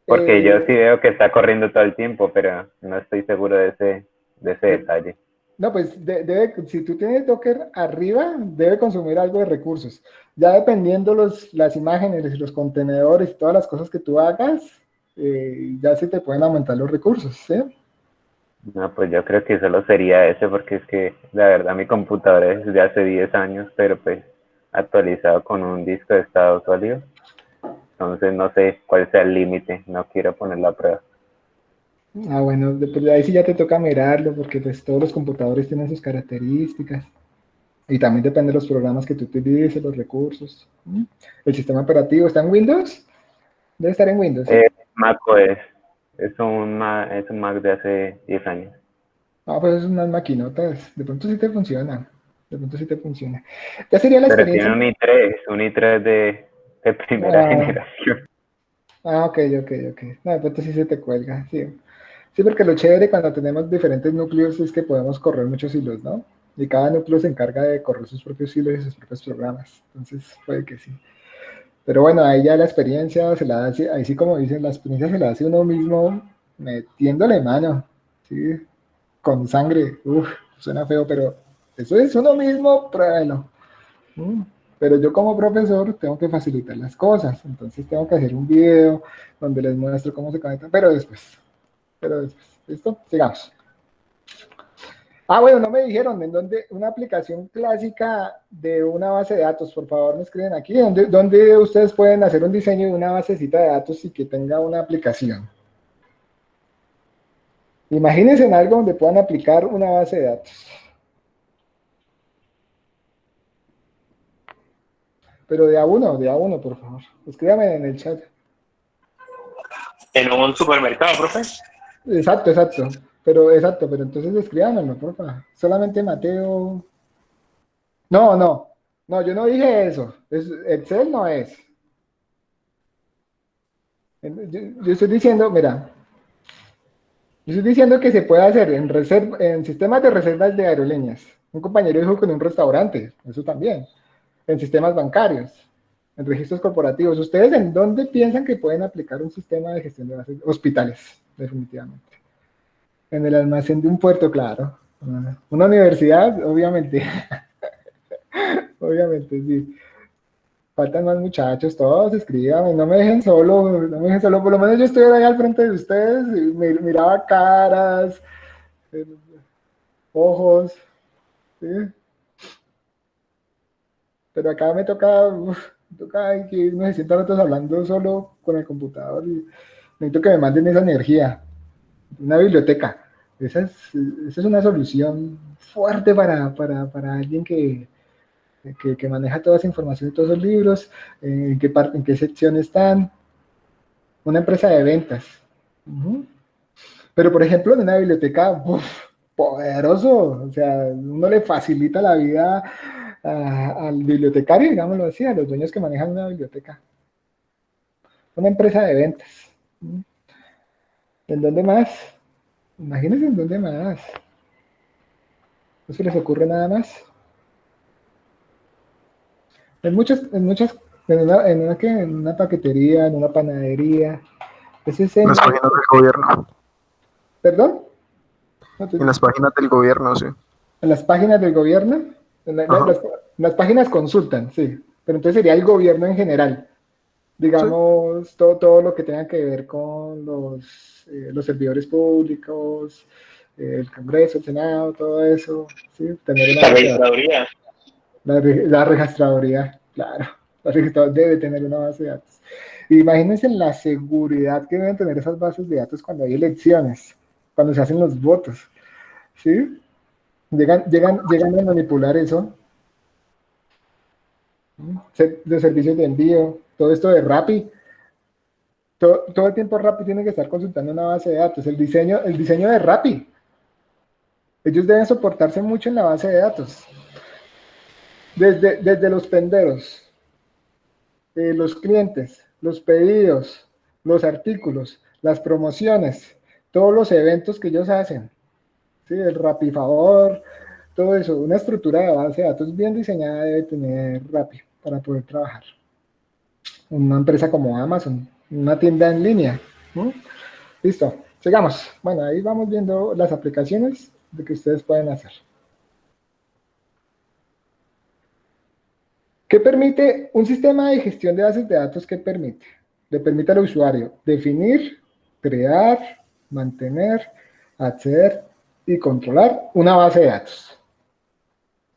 Porque yo sí veo que está corriendo todo el tiempo, pero no estoy seguro de ese detalle. No, pues si tú tienes Docker arriba, debe consumir algo de recursos. Ya dependiendo las imágenes, los contenedores y todas las cosas que tú hagas, ya se te pueden aumentar los recursos, ¿sí? No, pues yo creo que solo sería ese, porque es que la verdad mi computador es de hace 10 años, pero pues actualizado con un disco de estado sólido. Entonces no sé cuál sea el límite, no quiero ponerlo a prueba. Ah, bueno, pues ahí sí ya te toca mirarlo, porque pues todos los computadores tienen sus características. Y también depende de los programas que tú utilices, los recursos. ¿Mm? El sistema operativo está en Windows. Debe estar en Windows, ¿sí? Mac OS, es un Mac de hace 10 años. Ah, pues es unas maquinotas. De pronto sí te funciona. De pronto sí te funciona. Ya sería la Pero experiencia. tiene un i3 de primera generación. Ok. No, de pronto sí se te cuelga, sí. Sí, porque lo chévere cuando tenemos diferentes núcleos es que podemos correr muchos hilos, ¿no? Y cada núcleo se encarga de correr sus propios hilos y sus propios programas. Entonces, puede que sí. Pero bueno, ahí ya la experiencia se la hace, ahí sí como dicen, la experiencia se la hace uno mismo metiéndole mano, ¿sí? Con sangre. Uf, suena feo, pero eso es uno mismo, pruébelo. Mm. Pero yo como profesor tengo que facilitar las cosas, entonces tengo que hacer un video donde les muestro cómo se conectan, pero después, ¿listo? Sigamos. Ah, bueno, no me dijeron en dónde, una aplicación clásica de una base de datos, por favor me escriben aquí, donde ustedes pueden hacer un diseño de una basecita de datos y que tenga una aplicación. Imagínense en algo donde puedan aplicar una base de datos. Pero de a uno, por favor. Escríbame en el chat. En un supermercado, profe. Exacto. Pero entonces escríbanmelo, por favor. Solamente Mateo. No, yo no dije eso. Excel no es. Yo estoy diciendo, mira, yo estoy diciendo que se puede hacer en sistemas de reservas de aerolíneas. Un compañero dijo que en un restaurante, eso también. En sistemas bancarios, en registros corporativos. ¿Ustedes en dónde piensan que pueden aplicar un sistema de gestión de bases? Hospitales, definitivamente. En el almacén de un puerto, claro. Una universidad, obviamente. Obviamente, sí. Faltan más muchachos, todos escríbanme, no me dejen solo, por lo menos yo estoy ahí al frente de ustedes, y miraba caras, ojos, ¿sí? Pero acá me toca que uno se sienta ratos hablando solo con el computador y necesito que me manden esa energía, una biblioteca. Esa es una solución fuerte para alguien que maneja toda esa información de todos los libros, en qué sección están. Una empresa de ventas. Pero, por ejemplo, en una biblioteca, poderoso, o sea, uno le facilita la vida al bibliotecario, digámoslo así, a los dueños que manejan una biblioteca. Una empresa de ventas. ¿En dónde más? Imagínense en dónde más. ¿No se les ocurre nada más? En una paquetería, en una panadería. Ese es Las páginas del gobierno. ¿Perdón? En las páginas del gobierno, sí. En las páginas del gobierno, las páginas consultan, sí, pero entonces sería el gobierno en general, digamos, todo lo que tenga que ver con los servidores públicos, el Congreso, el Senado, todo eso, ¿sí? Tener una La registraduría. La registraduría, claro, la registraduría debe tener una base de datos. Imagínense la seguridad que deben tener esas bases de datos cuando hay elecciones, cuando se hacen los votos, ¿sí? Llegan a manipular eso, los servicios de envío, todo esto de Rappi, todo el tiempo Rappi tiene que estar consultando una base de datos, el diseño de Rappi, ellos deben soportarse mucho en la base de datos, desde los tenderos, los clientes, los pedidos, los artículos, las promociones, todos los eventos que ellos hacen, ¿sí? El Rappi Favor, todo eso, una estructura de base de datos bien diseñada debe tener Rappi para poder trabajar. Una empresa como Amazon, una tienda en línea, ¿no? Listo, sigamos. Bueno, ahí vamos viendo las aplicaciones de que ustedes pueden hacer. ¿Qué permite un sistema de gestión de bases de datos? ¿Qué permite? Le permite al usuario definir, crear, mantener, acceder y controlar una base de datos.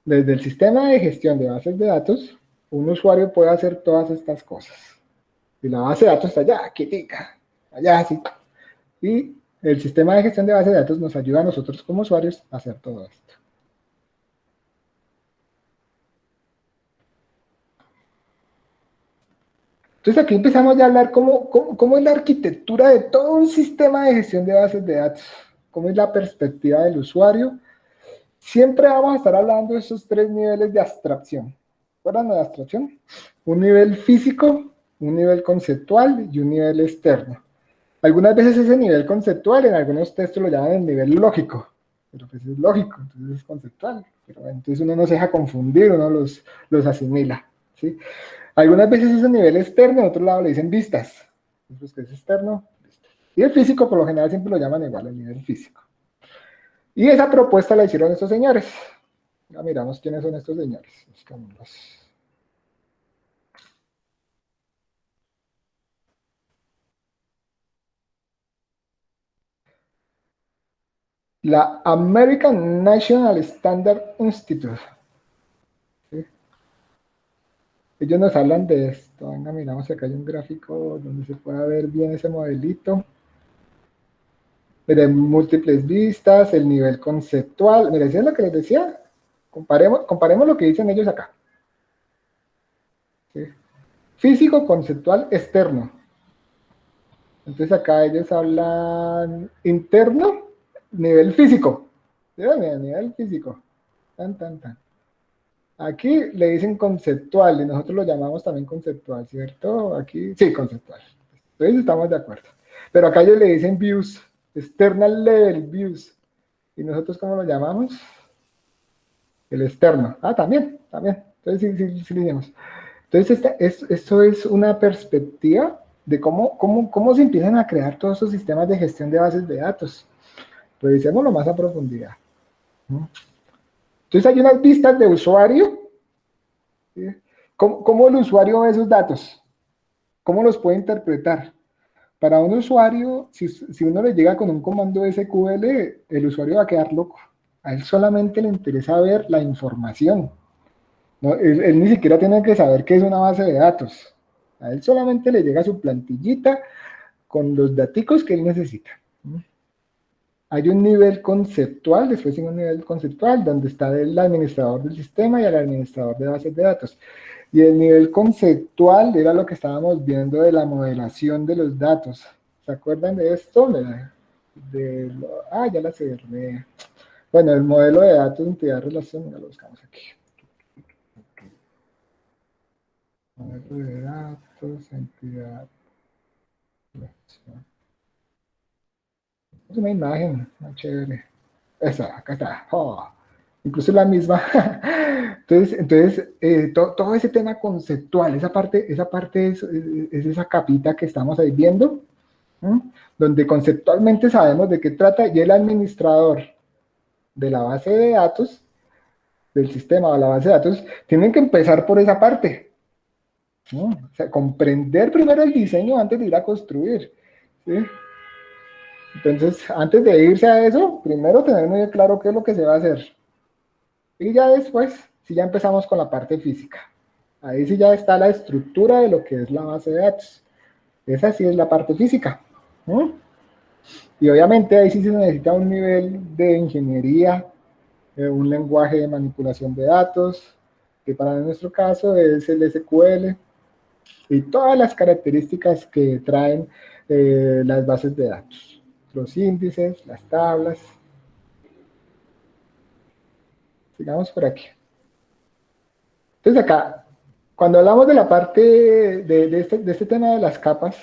Desde el sistema de gestión de bases de datos, un usuario puede hacer todas estas cosas. Y la base de datos está allá, quietica, allá así. Y el sistema de gestión de bases de datos nos ayuda a nosotros como usuarios a hacer todo esto. Entonces aquí empezamos ya a hablar cómo es la arquitectura de todo un sistema de gestión de bases de datos, cómo es la perspectiva del usuario. Siempre vamos a estar hablando de esos tres niveles de abstracción. ¿Recuerdan de abstracción? Un nivel físico, un nivel conceptual y un nivel externo. Algunas veces ese nivel conceptual, en algunos textos lo llaman el nivel lógico, pero pues es lógico, entonces es conceptual. Pero bueno, entonces uno no se deja confundir, uno los asimila, ¿sí? Algunas veces ese nivel externo, en otro lado le dicen vistas, pues que es externo, vistas. Y el físico por lo general siempre lo llaman igual, el nivel físico. Y esa propuesta la hicieron estos señores. Ya miramos quiénes son estos señores. La American National Standard Institute. ¿Sí? Ellos nos hablan de esto. Venga, miramos acá hay un gráfico donde se pueda ver bien ese modelito. De múltiples vistas, el nivel conceptual. Mira, ¿sí es lo que les decía? Comparemos lo que dicen ellos acá. ¿Sí? Físico, conceptual, externo. Entonces acá ellos hablan interno, nivel físico. ¿Sí? Nivel físico. Tan. Aquí le dicen conceptual y nosotros lo llamamos también conceptual, ¿cierto? Aquí, sí, conceptual. Entonces estamos de acuerdo. Pero acá ellos le dicen views, external level views. ¿Y nosotros cómo lo llamamos? El externo. Ah, también. Entonces sí le decimos. Entonces esto es una perspectiva de cómo se empiezan a crear todos esos sistemas de gestión de bases de datos. Revisémoslo más a profundidad. Entonces hay unas vistas de usuario. ¿Sí? ¿Cómo el usuario ve esos datos? ¿Cómo los puede interpretar? Para un usuario, si uno le llega con un comando SQL, el usuario va a quedar loco. A él solamente le interesa ver la información. No, él ni siquiera tiene que saber qué es una base de datos. A él solamente le llega su plantillita con los daticos que él necesita. Hay un nivel conceptual, después hay un nivel conceptual donde está el administrador del sistema y el administrador de bases de datos. Y el nivel conceptual era lo que estábamos viendo de la modelación de los datos. ¿Se acuerdan de esto? Ya la cerré. Bueno, el modelo de datos, entidad, relación, ya lo buscamos aquí. Modelo de datos, entidad, relación. Es una imagen, muy chévere. Esa, acá está. Oh, incluso la misma. Entonces todo ese tema conceptual, esa parte es esa capita que estamos ahí viendo, donde conceptualmente sabemos de qué trata, y el administrador de la base de datos, del sistema o la base de datos, tienen que empezar por esa parte, ¿no? O sea, comprender primero el diseño antes de ir a construir, ¿sí? Entonces, antes de irse a eso, primero tener muy claro qué es lo que se va a hacer. Y ya después, si ya empezamos con la parte física. Ahí sí ya está la estructura de lo que es la base de datos. Esa sí es la parte física, ¿no? Y obviamente ahí sí se necesita un nivel de ingeniería, un lenguaje de manipulación de datos, que para nuestro caso es el SQL, y todas las características que traen las bases de datos, los índices, las tablas. Sigamos por aquí. Entonces acá, cuando hablamos de la parte de este tema de las capas,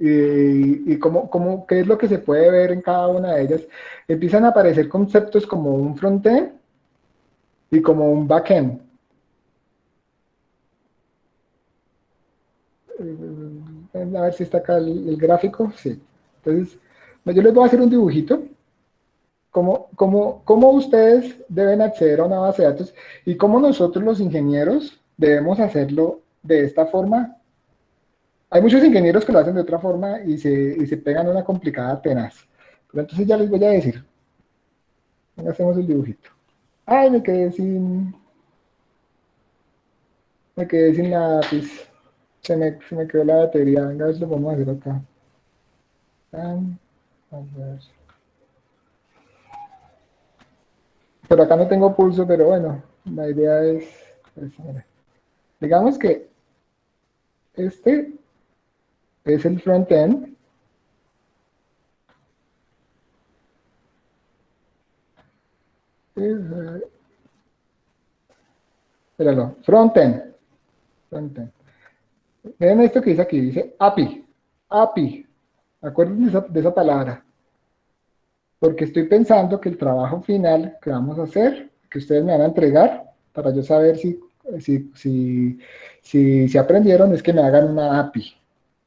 y qué es lo que se puede ver en cada una de ellas, empiezan a aparecer conceptos como un frontend y como un backend. A ver si está acá el gráfico, sí. Entonces, yo les voy a hacer un dibujito, cómo ustedes deben acceder a una base de datos y cómo nosotros los ingenieros debemos hacerlo de esta forma. Hay muchos ingenieros que lo hacen de otra forma y se pegan una complicada tenaz. Pero entonces ya les voy a decir. Hacemos el dibujito. Ay, me quedé sin lápiz. Se me quedó la batería. Venga, a ver si lo podemos hacer acá. A ver. Por acá no tengo pulso, pero bueno, la idea es, mira. Digamos que este es el frontend. Espéralo, frontend. Miren esto que dice aquí, dice API. API. Acuérdense de esa palabra. Porque estoy pensando que el trabajo final que vamos a hacer, que ustedes me van a entregar, para yo saber si aprendieron, es que me hagan una API.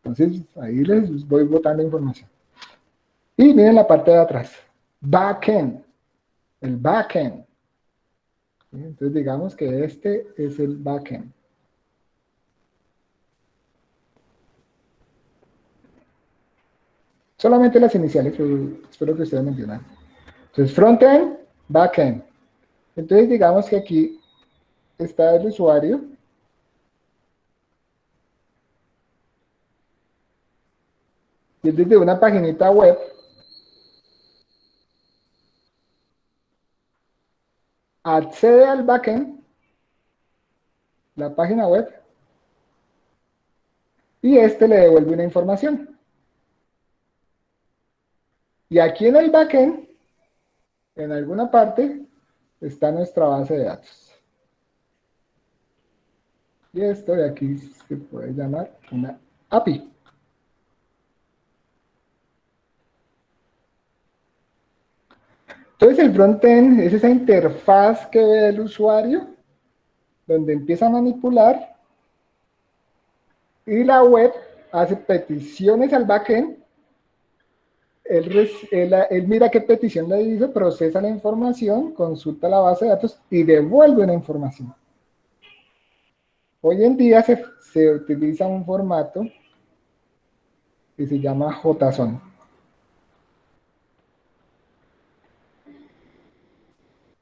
Entonces, ahí les voy botando información. Y miren la parte de atrás. Backend. El backend. Entonces, digamos que este es el backend. Solamente las iniciales, espero que ustedes me entiendan. Entonces, frontend, backend. Entonces, digamos que aquí está el usuario. Y desde una paginita web accede al backend, la página web, y este le devuelve una información. Y aquí en el backend, en alguna parte, está nuestra base de datos. Y esto de aquí se puede llamar una API. Entonces el frontend es esa interfaz que ve el usuario, donde empieza a manipular, y la web hace peticiones al backend. Él mira qué petición le hizo, procesa la información, consulta la base de datos y devuelve una información. Hoy en día se utiliza un formato que se llama JSON.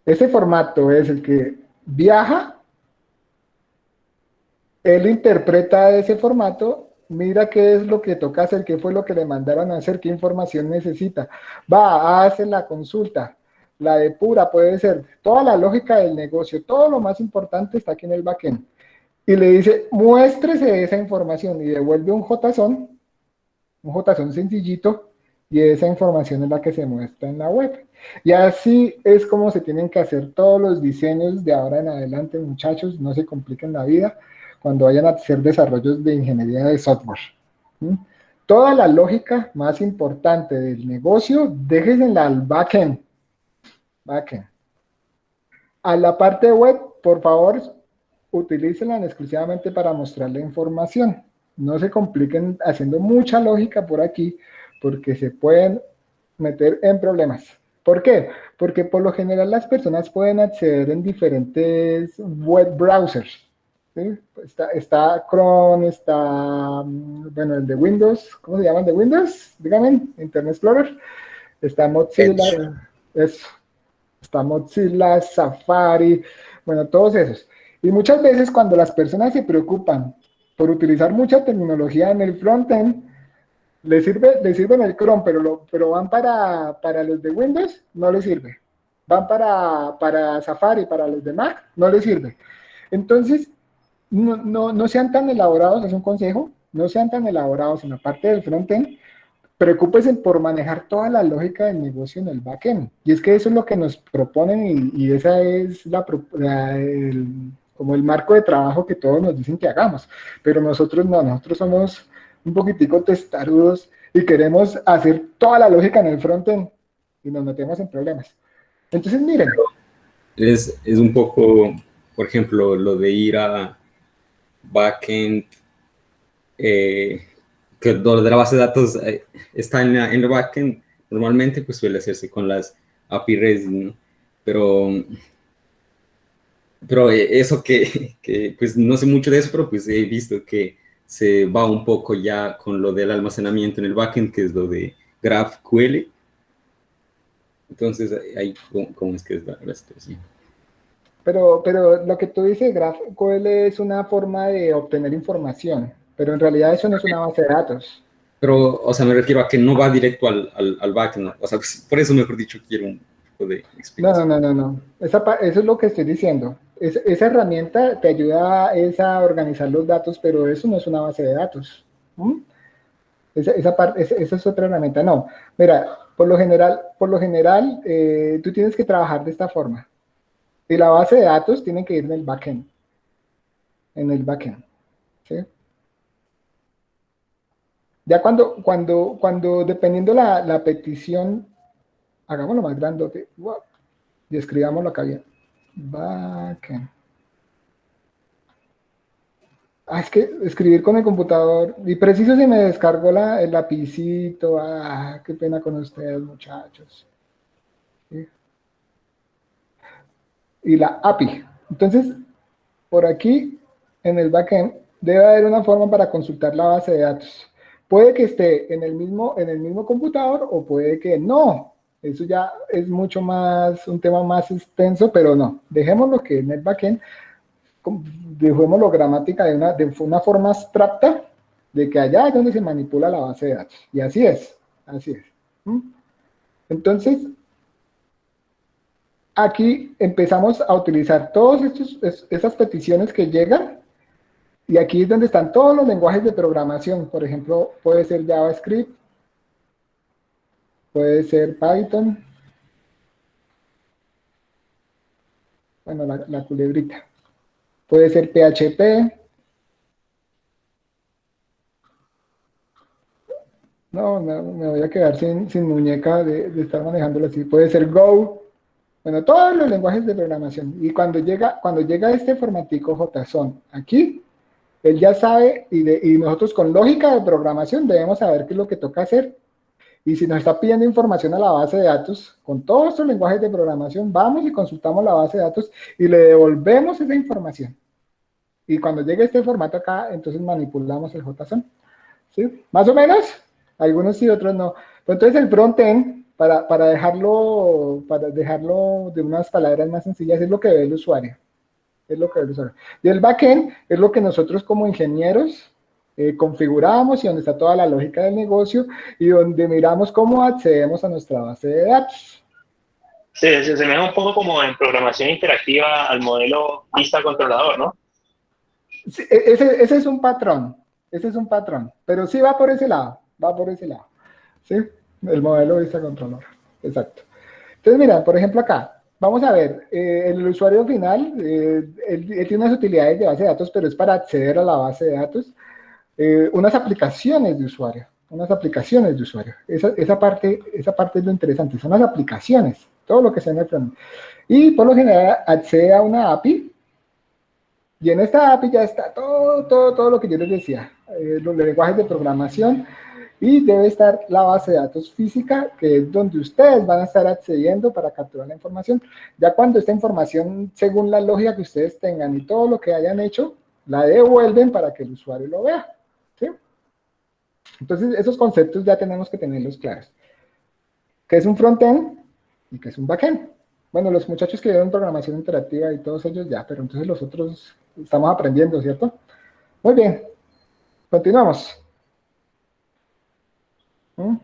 Ese formato es el que viaja, él interpreta ese formato, mira qué es lo que toca hacer, qué fue lo que le mandaron a hacer, qué información necesita. Va, hace la consulta, la depura, puede ser toda la lógica del negocio, todo lo más importante está aquí en el backend. Y le dice, muéstrese esa información y devuelve un JSON sencillito, y esa información es la que se muestra en la web. Y así es como se tienen que hacer todos los diseños de ahora en adelante, muchachos, no se compliquen la vida cuando vayan a hacer desarrollos de ingeniería de software. Toda la lógica más importante del negocio, déjenla al backend. A la parte web, por favor, utilícenla exclusivamente para mostrar la información. No se compliquen haciendo mucha lógica por aquí, porque se pueden meter en problemas. ¿Por qué? Porque por lo general las personas pueden acceder en diferentes web browsers. ¿Sí? Está Chrome, está, bueno, el de Windows, ¿cómo se llama el de Windows? Dígame, Internet Explorer. Está Mozilla, Edge. eso. Está Mozilla, Safari, bueno, todos esos. Y muchas veces cuando las personas se preocupan por utilizar mucha tecnología en el frontend, les sirve en el Chrome, pero van para los de Windows, no les sirve. Van para Safari, para los de Mac, no les sirve. Entonces, no sean tan elaborados, es un consejo, no sean tan elaborados en la parte del frontend, preocúpense por manejar toda la lógica del negocio en el backend. Y es que eso es lo que nos proponen y esa es como el marco de trabajo que todos nos dicen que hagamos. Pero nosotros no, nosotros somos un poquitico testarudos y queremos hacer toda la lógica en el frontend y nos metemos en problemas. Entonces, miren. Es un poco, por ejemplo, lo de ir a backend, que lo de la base de datos está en el backend, normalmente pues suele hacerse con las API REST, ¿no? Pero eso que pues no sé mucho de eso, pero pues he visto que se va un poco ya con lo del almacenamiento en el backend, que es lo de GraphQL. Entonces, ahí, ¿cómo es que es la situación? Pero lo que tú dices, GraphQL es una forma de obtener información, pero en realidad eso no es una base de datos. Pero, o sea, me refiero a que no va directo al backend, ¿no? O sea, pues, por eso, mejor dicho, quiero un poco de explicación. No. Eso es lo que estoy diciendo. Esa herramienta te ayuda a organizar los datos, pero eso no es una base de datos. ¿Mm? Esa es otra herramienta. No, mira, por lo general, tú tienes que trabajar de esta forma. Y la base de datos tiene que ir en el backend. En el backend. ¿Sí? Ya cuando dependiendo la petición, hagámoslo más grande y escribámoslo acá bien. Backend. Es que escribir con el computador, y preciso si me descargo el lapicito, qué pena con ustedes, muchachos. ¿Sí? Y la API. Entonces, por aquí, en el backend, debe haber una forma para consultar la base de datos. Puede que esté en el mismo computador o puede que no. Eso ya es mucho más, un tema más extenso, pero no. Dejémoslo que en el backend, dejémoslo gramática de una forma abstracta de que allá es donde se manipula la base de datos. Y así es, así es. Entonces, aquí empezamos a utilizar todas esas peticiones que llegan y aquí es donde están todos los lenguajes de programación. Por ejemplo, puede ser JavaScript, puede ser Python, bueno, la culebrita, puede ser PHP, no, me voy a quedar sin muñeca de estar manejándolo así, puede ser Go, bueno, todos los lenguajes de programación. Y cuando llega este formatico JSON aquí, él ya sabe y nosotros con lógica de programación debemos saber qué es lo que toca hacer. Y si nos está pidiendo información a la base de datos, con todos estos lenguajes de programación, vamos y consultamos la base de datos y le devolvemos esa información. Y cuando llegue este formato acá, entonces manipulamos el JSON. ¿Sí? Más o menos, algunos sí, otros no. Pero entonces el frontend, para dejarlo de unas palabras más sencillas, es lo que ve el usuario. Es lo que ve el usuario. Y el backend es lo que nosotros como ingenieros configuramos y donde está toda la lógica del negocio y donde miramos cómo accedemos a nuestra base de datos. Sí, se asemeja un poco como en programación interactiva al modelo vista-controlador, ¿no? Sí, ese es un patrón, pero sí va por ese lado, ¿sí? El modelo vista controlador, exacto. Entonces, mira, por ejemplo acá, vamos a ver, el usuario final, él tiene unas utilidades de base de datos, pero es para acceder a la base de datos. Unas aplicaciones de usuario. Esa parte es lo interesante, son las aplicaciones, todo lo que se en el frontend. Y por lo general accede a una API, y en esta API ya está todo lo que yo les decía, los lenguajes de programación, Y debe estar la base de datos física, que es donde ustedes van a estar accediendo para capturar la información. Ya cuando esta información, según la lógica que ustedes tengan y todo lo que hayan hecho, la devuelven para que el usuario lo vea, ¿sí? Entonces, esos conceptos ya tenemos que tenerlos claros. ¿Qué es un frontend y qué es un backend? Bueno, los muchachos que vieron programación interactiva y todos ellos ya, pero entonces los otros estamos aprendiendo, ¿cierto? Muy bien, continuamos. ¿Mm?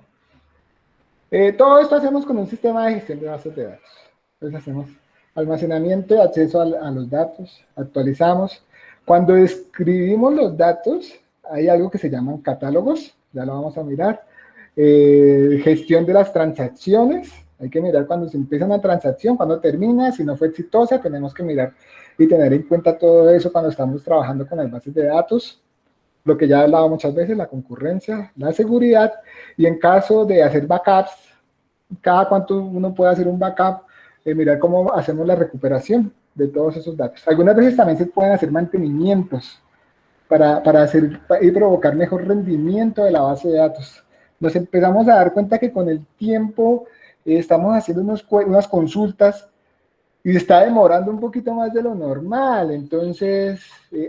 Todo esto hacemos con un sistema de gestión de bases de datos. Entonces hacemos almacenamiento y acceso a los datos, actualizamos. Cuando escribimos los datos, hay algo que se llaman catálogos, ya lo vamos a mirar. Gestión de las transacciones, hay que mirar cuando se empieza una transacción, cuando termina, si no fue exitosa, tenemos que mirar y tener en cuenta todo eso cuando estamos trabajando con las bases de datos. Lo que ya he hablado muchas veces, la concurrencia, la seguridad, y en caso de hacer backups, cada cuánto uno puede hacer un backup, mirar cómo hacemos la recuperación de todos esos datos. Algunas veces también se pueden hacer mantenimientos para hacer y provocar mejor rendimiento de la base de datos. Nos empezamos a dar cuenta que con el tiempo estamos haciendo unas consultas y está demorando un poquito más de lo normal. Entonces,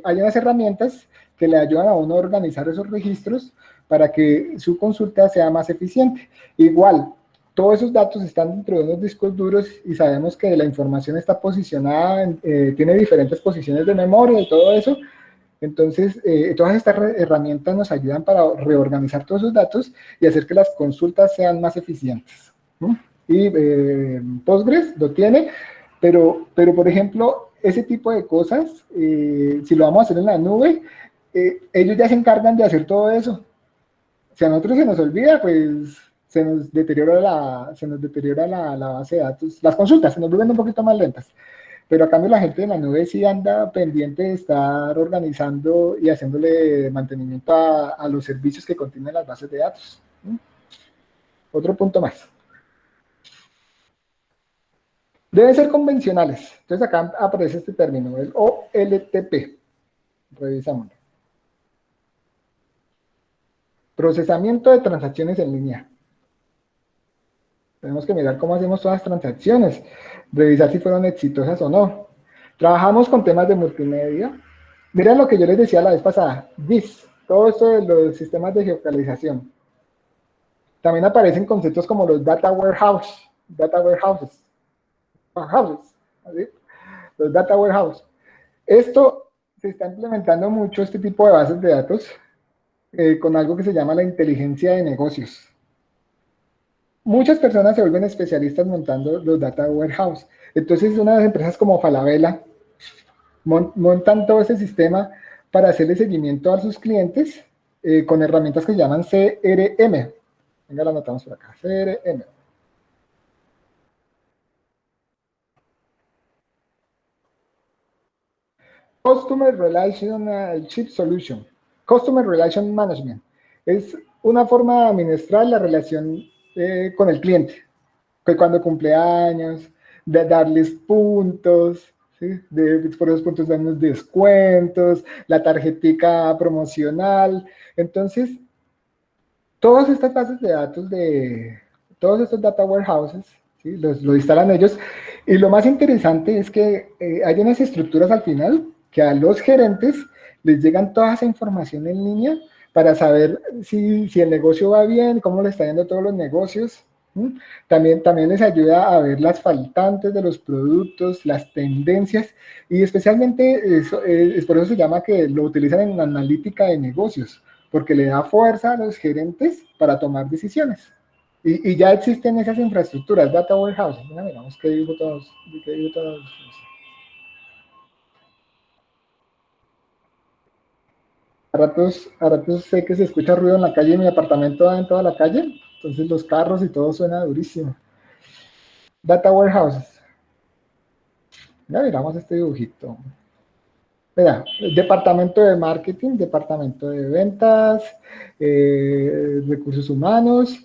hay unas herramientas que le ayudan a uno a organizar esos registros para que su consulta sea más eficiente. Igual, todos esos datos están dentro de unos discos duros y sabemos que la información está posicionada, tiene diferentes posiciones de memoria y todo eso. Entonces, todas estas herramientas nos ayudan para reorganizar todos esos datos y hacer que las consultas sean más eficientes. ¿No? Y Postgres lo tiene, pero por ejemplo, ese tipo de cosas, si lo vamos a hacer en la nube, ellos ya se encargan de hacer todo eso. Si a nosotros se nos olvida, pues se nos deteriora la base de datos, las consultas se nos vuelven un poquito más lentas. Pero a cambio la gente de la nube sí anda pendiente de estar organizando y haciéndole mantenimiento a los servicios que contienen las bases de datos. Otro punto más. Deben ser convencionales. Entonces acá aparece este término, el OLTP. Revisámoslo. Procesamiento de transacciones en línea. Tenemos que mirar cómo hacemos todas las transacciones, revisar si fueron exitosas o no. Trabajamos con temas de multimedia. Miren lo que yo les decía la vez pasada, GIS, todo esto de los sistemas de geocalización. También aparecen conceptos como los data warehouses, ¿sí? Los data warehouse. Esto se está implementando mucho, este tipo de bases de datos, con algo que se llama la inteligencia de negocios. Muchas personas se vuelven especialistas montando los data warehouse. Entonces, unas empresas como Falabella montan todo ese sistema para hacerle seguimiento a sus clientes con herramientas que se llaman CRM. Venga, la anotamos por acá, CRM. Customer Relationship Solution. Customer Relation Management. Es una forma de administrar la relación con el cliente. Que cuando cumple años, de darles puntos, ¿sí? Por esos puntos darnos descuentos, la tarjetica promocional. Entonces, todas estas bases de datos todos estos data warehouses, ¿sí? lo instalan ellos. Y lo más interesante es que hay unas estructuras al final que a los gerentes les llegan toda esa información en línea para saber si el negocio va bien, cómo le está yendo todos los negocios. También les ayuda a ver las faltantes de los productos, las tendencias, y especialmente es por eso se llama que lo utilizan en la analítica de negocios, porque le da fuerza a los gerentes para tomar decisiones. Y ya existen esas infraestructuras, data warehouse. Mira, miramos qué digo todos. A ratos sé que se escucha ruido en la calle, en mi apartamento da en toda la calle, entonces los carros y todo suena durísimo. Data warehouses. Ya miramos este dibujito. Mira, departamento de marketing, departamento de ventas, recursos humanos,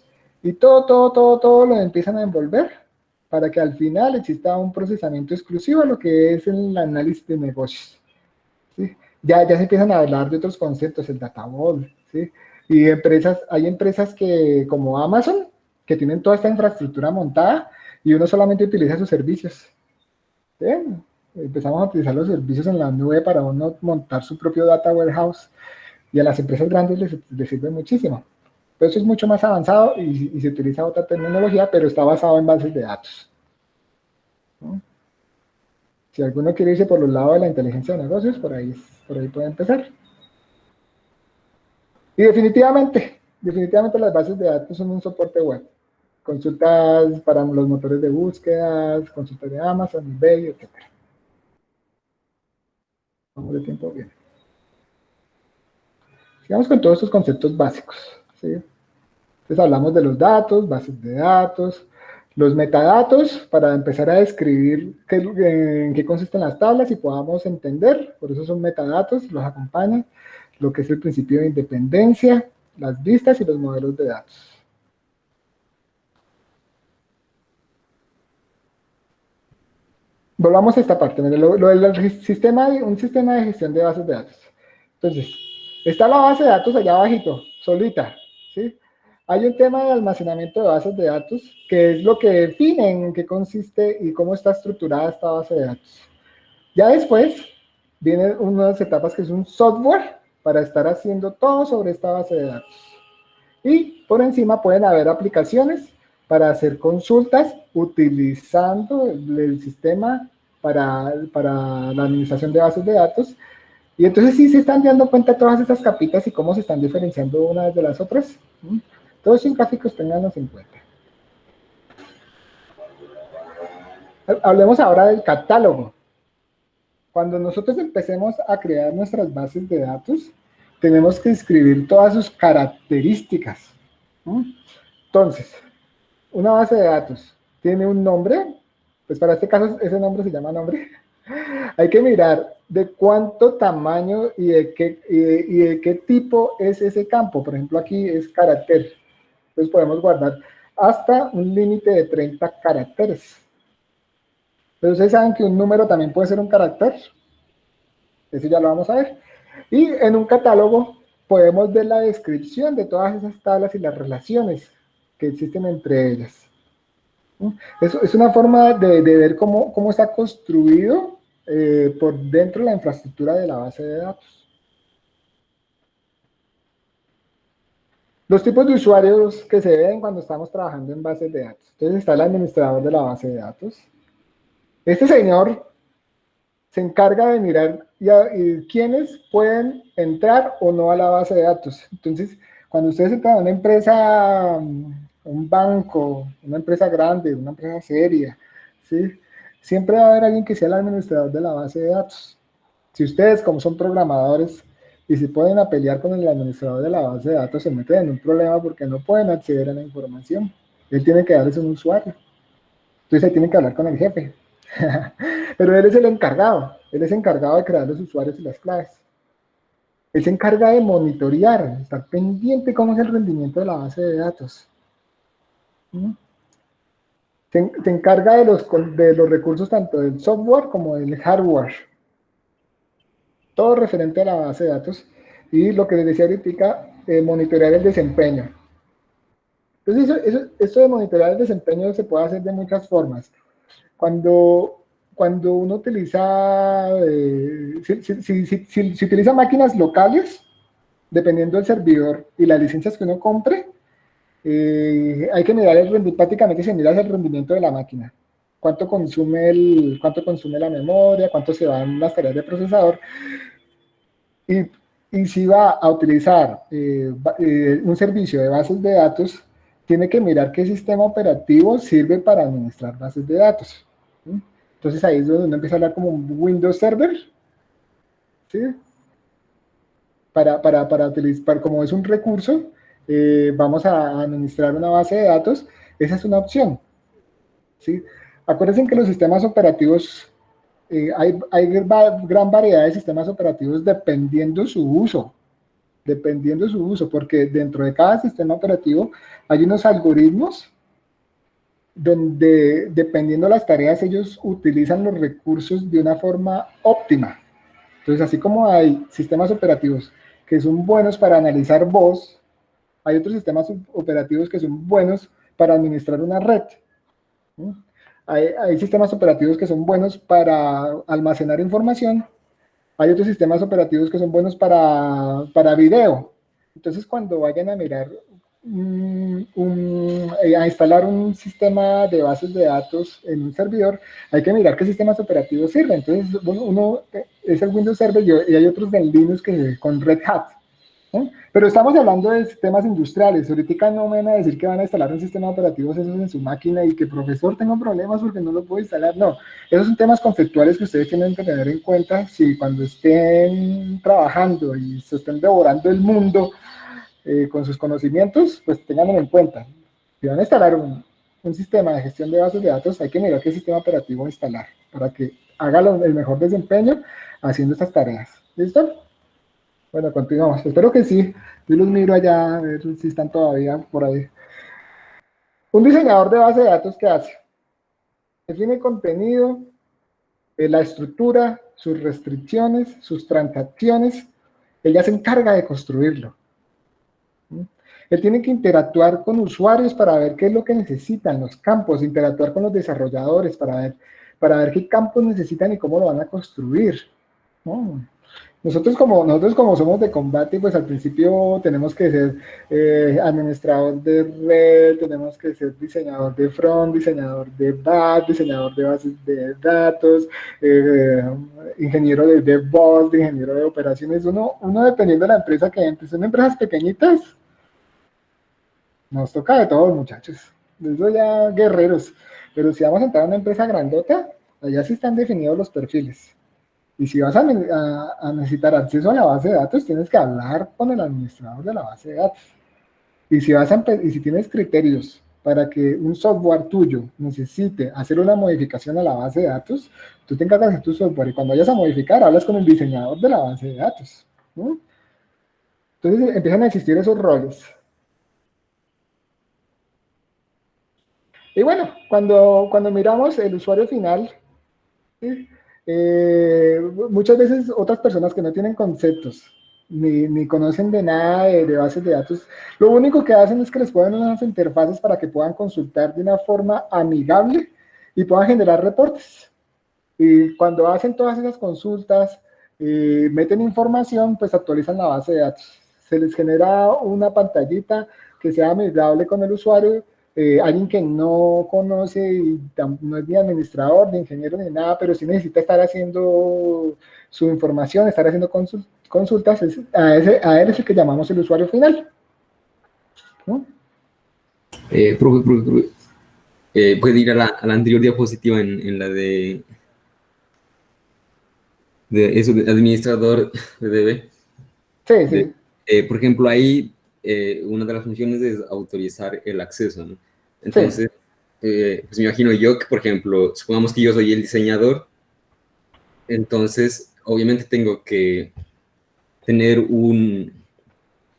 y todo lo empiezan a envolver para que al final exista un procesamiento exclusivo a lo que es el análisis de negocios. ¿Sí? Ya se empiezan a hablar de otros conceptos, el data vault, ¿sí? Y hay empresas que, como Amazon, que tienen toda esta infraestructura montada y uno solamente utiliza sus servicios. ¿Sí? Empezamos a utilizar los servicios en la nube para uno montar su propio data warehouse, y a las empresas grandes les sirve muchísimo. Pero eso es mucho más avanzado y se utiliza otra tecnología, pero está basado en bases de datos. ¿No? Si alguno quiere irse por los lados de la inteligencia de negocios, por ahí puede empezar. Y definitivamente las bases de datos son un soporte web. Consultas para los motores de búsqueda, consultas de Amazon, eBay, etc. Vamos de tiempo bien. Sigamos con todos estos conceptos básicos. ¿Sí? Entonces hablamos de los datos, bases de datos, los metadatos, para empezar a describir en qué consisten las tablas y podamos entender, por eso son metadatos, los acompañan, lo que es el principio de independencia, las vistas y los modelos de datos. Volvamos a esta parte, lo del sistema, un sistema de gestión de bases de datos. Entonces, está la base de datos allá abajito, solita, ¿sí? Hay un tema de almacenamiento de bases de datos, que es lo que define en qué consiste y cómo está estructurada esta base de datos. Ya después, vienen unas etapas que es un software para estar haciendo todo sobre esta base de datos. Y por encima pueden haber aplicaciones para hacer consultas utilizando el sistema para la administración de bases de datos. Y entonces sí se están dando cuenta de todas estas capitas y cómo se están diferenciando unas de las otras. Todos esos gráficos tenganlos en cuenta. Hablemos ahora del catálogo. Cuando nosotros empecemos a crear nuestras bases de datos, tenemos que escribir todas sus características. Entonces, una base de datos tiene un nombre, pues para este caso ese nombre se llama nombre. Hay que mirar de cuánto tamaño y de qué tipo es ese campo. Por ejemplo, aquí es carácter. Entonces podemos guardar hasta un límite de 30 caracteres. Pero ustedes saben que un número también puede ser un carácter. Eso ya lo vamos a ver. Y en un catálogo podemos ver la descripción de todas esas tablas y las relaciones que existen entre ellas. Eso es una forma de ver cómo está construido por dentro de la infraestructura de la base de datos. Los tipos de usuarios que se ven cuando estamos trabajando en bases de datos. Entonces está el administrador de la base de datos. Este señor se encarga de mirar y quiénes pueden entrar o no a la base de datos. Entonces, cuando ustedes entran a una empresa, un banco, una empresa grande, una empresa seria, ¿sí? Siempre va a haber alguien que sea el administrador de la base de datos. Si ustedes, como son programadores, y si pueden a pelear con el administrador de la base de datos, se meten en un problema porque no pueden acceder a la información. Él tiene que darles un usuario. Entonces ahí tienen que hablar con el jefe. Pero él es el encargado. Él es encargado de crear los usuarios y las claves. Él se encarga de monitorear, estar pendiente cómo es el rendimiento de la base de datos. Se encarga de los recursos tanto del software como del hardware. Todo referente a la base de datos. Y lo que les decía ahorita, monitorear el desempeño. Entonces, eso de monitorear el desempeño se puede hacer de muchas formas. Cuando uno utiliza, si utiliza máquinas locales, dependiendo del servidor y las licencias que uno compre, hay que mirar prácticamente se mira el rendimiento de la máquina. Cuánto consume la memoria, cuánto se van las tareas de procesador. Y si va a utilizar un servicio de bases de datos, tiene que mirar qué sistema operativo sirve para administrar bases de datos. Entonces ahí es donde uno empieza a hablar como un Windows Server, ¿sí? Para utilizar, como es un recurso, vamos a administrar una base de datos, esa es una opción, ¿sí? Acuérdense que los sistemas operativos, hay gran variedad de sistemas operativos dependiendo su uso, porque dentro de cada sistema operativo hay unos algoritmos donde, dependiendo de las tareas, ellos utilizan los recursos de una forma óptima. Entonces, así como hay sistemas operativos que son buenos para analizar voz, hay otros sistemas operativos que son buenos para administrar una red. Hay sistemas operativos que son buenos para almacenar información. Hay otros sistemas operativos que son buenos para video. Entonces, cuando vayan a mirar, a instalar un sistema de bases de datos en un servidor, hay que mirar qué sistemas operativos sirven. Entonces, uno es el Windows Server y hay otros del Linux con Red Hat. Pero estamos hablando de sistemas industriales. Ahorita no me van a decir que van a instalar un sistema operativo esos en su máquina y que profesor tengo problemas porque no lo puedo instalar. No, esos son temas conceptuales que ustedes tienen que tener en cuenta si cuando estén trabajando y se estén devorando el mundo con sus conocimientos, pues tenganlo en cuenta. Si van a instalar un sistema de gestión de bases de datos, hay que mirar qué sistema operativo instalar para que haga el mejor desempeño haciendo estas tareas. ¿Listo? Bueno, continuamos. Espero que sí. Yo los miro allá, a ver si están todavía por ahí. Un diseñador de base de datos, ¿qué hace? Define contenido, la estructura, sus restricciones, sus transacciones. Él ya se encarga de construirlo. Él tiene que interactuar con usuarios para ver qué es lo que necesitan, los campos, interactuar con los desarrolladores para ver qué campos necesitan y cómo lo van a construir. Nosotros como somos de combate, pues al principio tenemos que ser administrador de red, tenemos que ser diseñador de front, diseñador de back, diseñador de bases de datos, ingeniero de DevOps, ingeniero de operaciones. Uno dependiendo de la empresa que entre, son empresas pequeñitas, nos toca de todos, muchachos. Eso ya guerreros. Pero si vamos a entrar a una empresa grandota, allá sí están definidos los perfiles. Y si vas a necesitar acceso a la base de datos, tienes que hablar con el administrador de la base de datos. Y si tienes criterios para que un software tuyo necesite hacer una modificación a la base de datos, tú te encargas de tu software y cuando vayas a modificar, hablas con el diseñador de la base de datos. Entonces empiezan a existir esos roles. Y bueno, cuando miramos el usuario final, ¿sí? Muchas veces otras personas que no tienen conceptos ni conocen de nada de bases de datos, lo único que hacen es que les ponen unas interfaces para que puedan consultar de una forma amigable y puedan generar reportes. Y cuando hacen todas esas consultas, meten información, pues actualizan la base de datos. Se les genera una pantallita que sea amigable con el usuario. Alguien que no conoce y no es ni administrador, ni ingeniero, ni nada, pero sí necesita estar haciendo su información, estar haciendo consultas, a él es el que llamamos el usuario final. Profe, puede ir a la anterior diapositiva en la de eso, de administrador de DB. Sí, sí. Por ejemplo, ahí una de las funciones es autorizar el acceso, ¿no? Entonces, sí. Pues me imagino yo que, por ejemplo, supongamos que yo soy el diseñador, entonces, obviamente tengo que tener un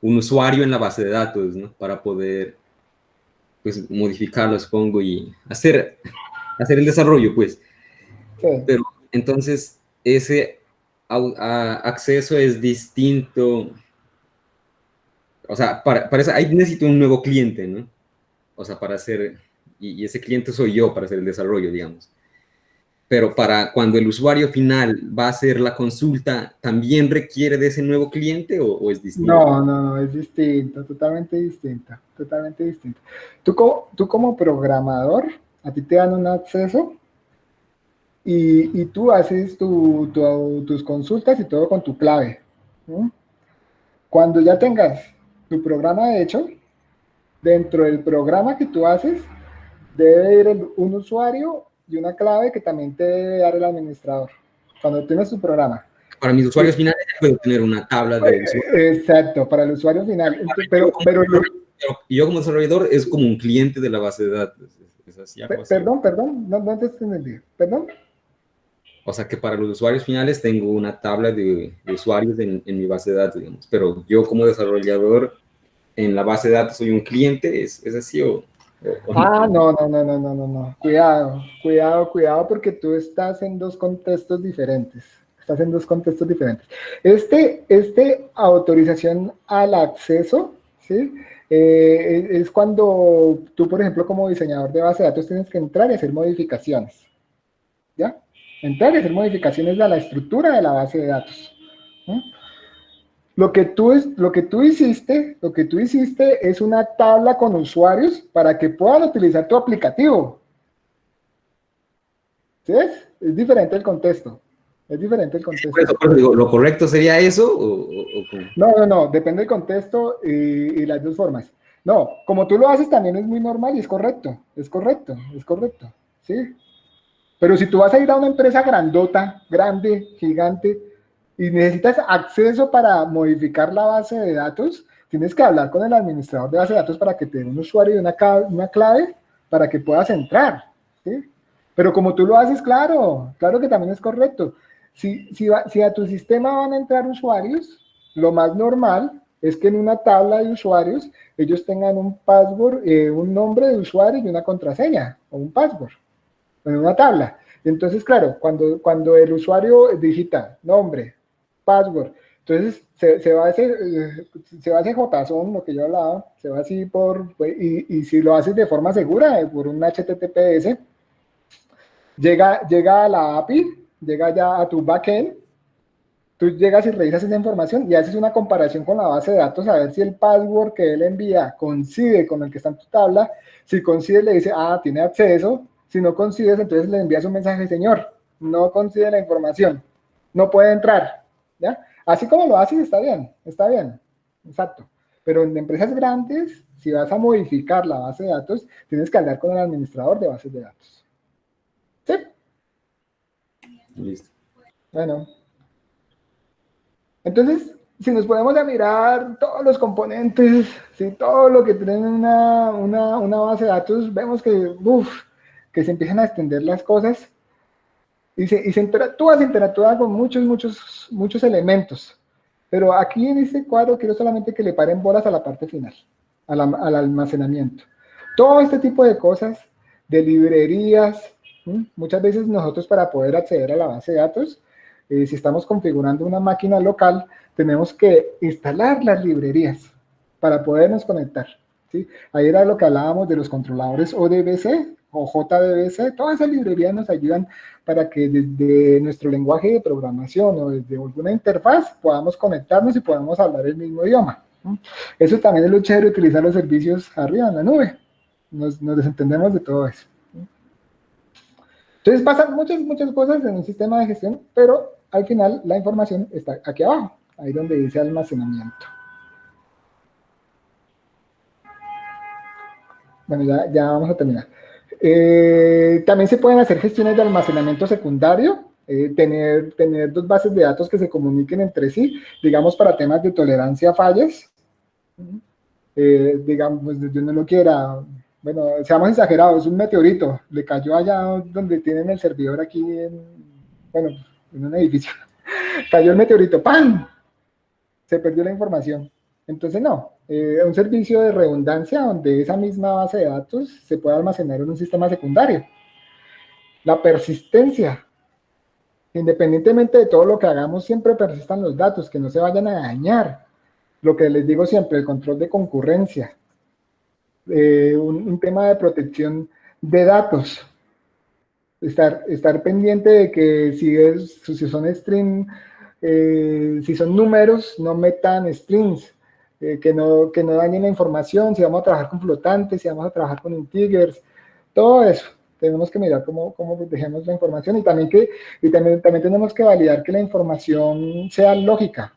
usuario en la base de datos, ¿no? Para poder, pues, modificarlo, supongo, y hacer el desarrollo, pues. Sí. Pero, entonces, ese acceso es distinto. O sea, para eso, ahí necesito un nuevo cliente, ¿no? O sea, para hacer, y ese cliente soy yo para hacer el desarrollo, digamos. Pero para cuando el usuario final va a hacer la consulta, ¿también requiere de ese nuevo cliente o es distinto? No, es distinto, totalmente distinto, totalmente distinto. Tú como programador, a ti te dan un acceso y tú haces tus consultas y todo con tu clave. Cuando ya tengas tu programa hecho, dentro del programa que tú haces, debe ir un usuario y una clave que también te debe dar el administrador. Cuando tienes tu programa. Para mis usuarios finales puedo tener una tabla de usuarios. Exacto, para el usuario final. Yo como desarrollador es como un cliente de la base de datos. Es así, perdón, no te entendí. ¿Perdón? O sea que para los usuarios finales tengo una tabla de usuarios en mi base de datos, digamos. Pero yo como desarrollador en la base de datos soy un cliente, ¿es así o no. Cuidado, porque tú estás en dos contextos diferentes. Autorización al acceso, ¿sí? Es cuando tú, por ejemplo, como diseñador de base de datos, tienes que entrar y hacer modificaciones, ¿ya? Entrar y hacer modificaciones a la estructura de la base de datos. ¿No? Lo que tú hiciste es una tabla con usuarios para que puedan utilizar tu aplicativo. ¿Sí ves? Es diferente el contexto. Es diferente el contexto. Por eso digo, ¿lo correcto sería eso o cómo? No, depende del contexto y las dos formas. No, como tú lo haces también es muy normal y es correcto, ¿sí? Pero si tú vas a ir a una empresa grandota, grande, gigante, y necesitas acceso para modificar la base de datos, tienes que hablar con el administrador de base de datos para que te dé un usuario y una clave para que puedas entrar, ¿sí? Pero como tú lo haces, claro que también es correcto. Si a tu sistema van a entrar usuarios, lo más normal es que en una tabla de usuarios ellos tengan un password, un nombre de usuario y una contraseña, o un password, en una tabla. Entonces, claro, cuando el usuario digita nombre, password, entonces se va a ese jotazón, lo que yo hablaba, se va así y si lo haces de forma segura, por un HTTPS, llega a la API, llega ya a tu backend, tú llegas y revisas esa información y haces una comparación con la base de datos a ver si el password que él envía coincide con el que está en tu tabla. Si coincide, le dice, tiene acceso. Si no coincides, entonces le envías un mensaje, señor, no coincide la información, no puede entrar, ¿ya? Así como lo haces, está bien, exacto. Pero en empresas grandes, si vas a modificar la base de datos, tienes que hablar con el administrador de bases de datos. ¿Sí? Listo. Bueno. Entonces, si nos podemos a mirar todos los componentes, ¿sí? Todo lo que tiene una base de datos, vemos que se empiezan a extender las cosas y se interactúa con muchos elementos. Pero aquí en este cuadro quiero solamente que le paren bolas a la parte final, al almacenamiento. Todo este tipo de cosas, de librerías, muchas veces nosotros para poder acceder a la base de datos, si estamos configurando una máquina local, tenemos que instalar las librerías para podernos conectar, ¿sí? Ahí era lo que hablábamos de los controladores ODBC o JDBC. Todas esas librerías nos ayudan para que desde nuestro lenguaje de programación o desde alguna interfaz podamos conectarnos y podamos hablar el mismo idioma. Eso también es lo chévere, utilizar los servicios arriba en la nube. Nos desentendemos de todo eso. Entonces pasan muchas cosas en un sistema de gestión, pero al final la información está aquí abajo, ahí donde dice almacenamiento. Bueno, ya vamos a terminar. También se pueden hacer gestiones de almacenamiento secundario, tener dos bases de datos que se comuniquen entre sí, digamos para temas de tolerancia a fallas. Digamos, desde uno lo quiera, bueno, seamos exagerados, un meteorito le cayó allá donde tienen el servidor aquí en un edificio. Cayó el meteorito, ¡pam! Se perdió la información. Entonces, no, un servicio de redundancia donde esa misma base de datos se puede almacenar en un sistema secundario. La persistencia. Independientemente de todo lo que hagamos, siempre persistan los datos, que no se vayan a dañar. Lo que les digo siempre, el control de concurrencia. Un tema de protección de datos. Estar pendiente de que si son string, si son números, no metan strings, que no dañen la información, si vamos a trabajar con flotantes, si vamos a trabajar con integers, todo eso. Tenemos que mirar cómo protegemos la información y también tenemos que validar que la información sea lógica.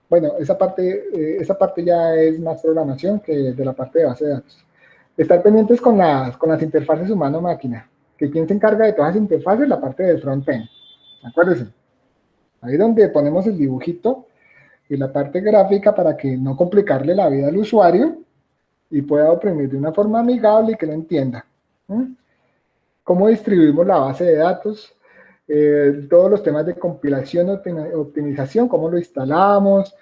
Bueno, esa parte ya es más programación que de la parte de base de datos. Estar pendientes con las interfaces humano-máquina. Que ¿quién se encarga de todas las interfaces? La parte del front-end. Acuérdense. Ahí donde ponemos el dibujito y la parte gráfica para que no complicarle la vida al usuario y pueda oprimir de una forma amigable y que lo entienda. ¿Cómo distribuimos la base de datos? Todos los temas de compilación, optimización, cómo lo instalamos.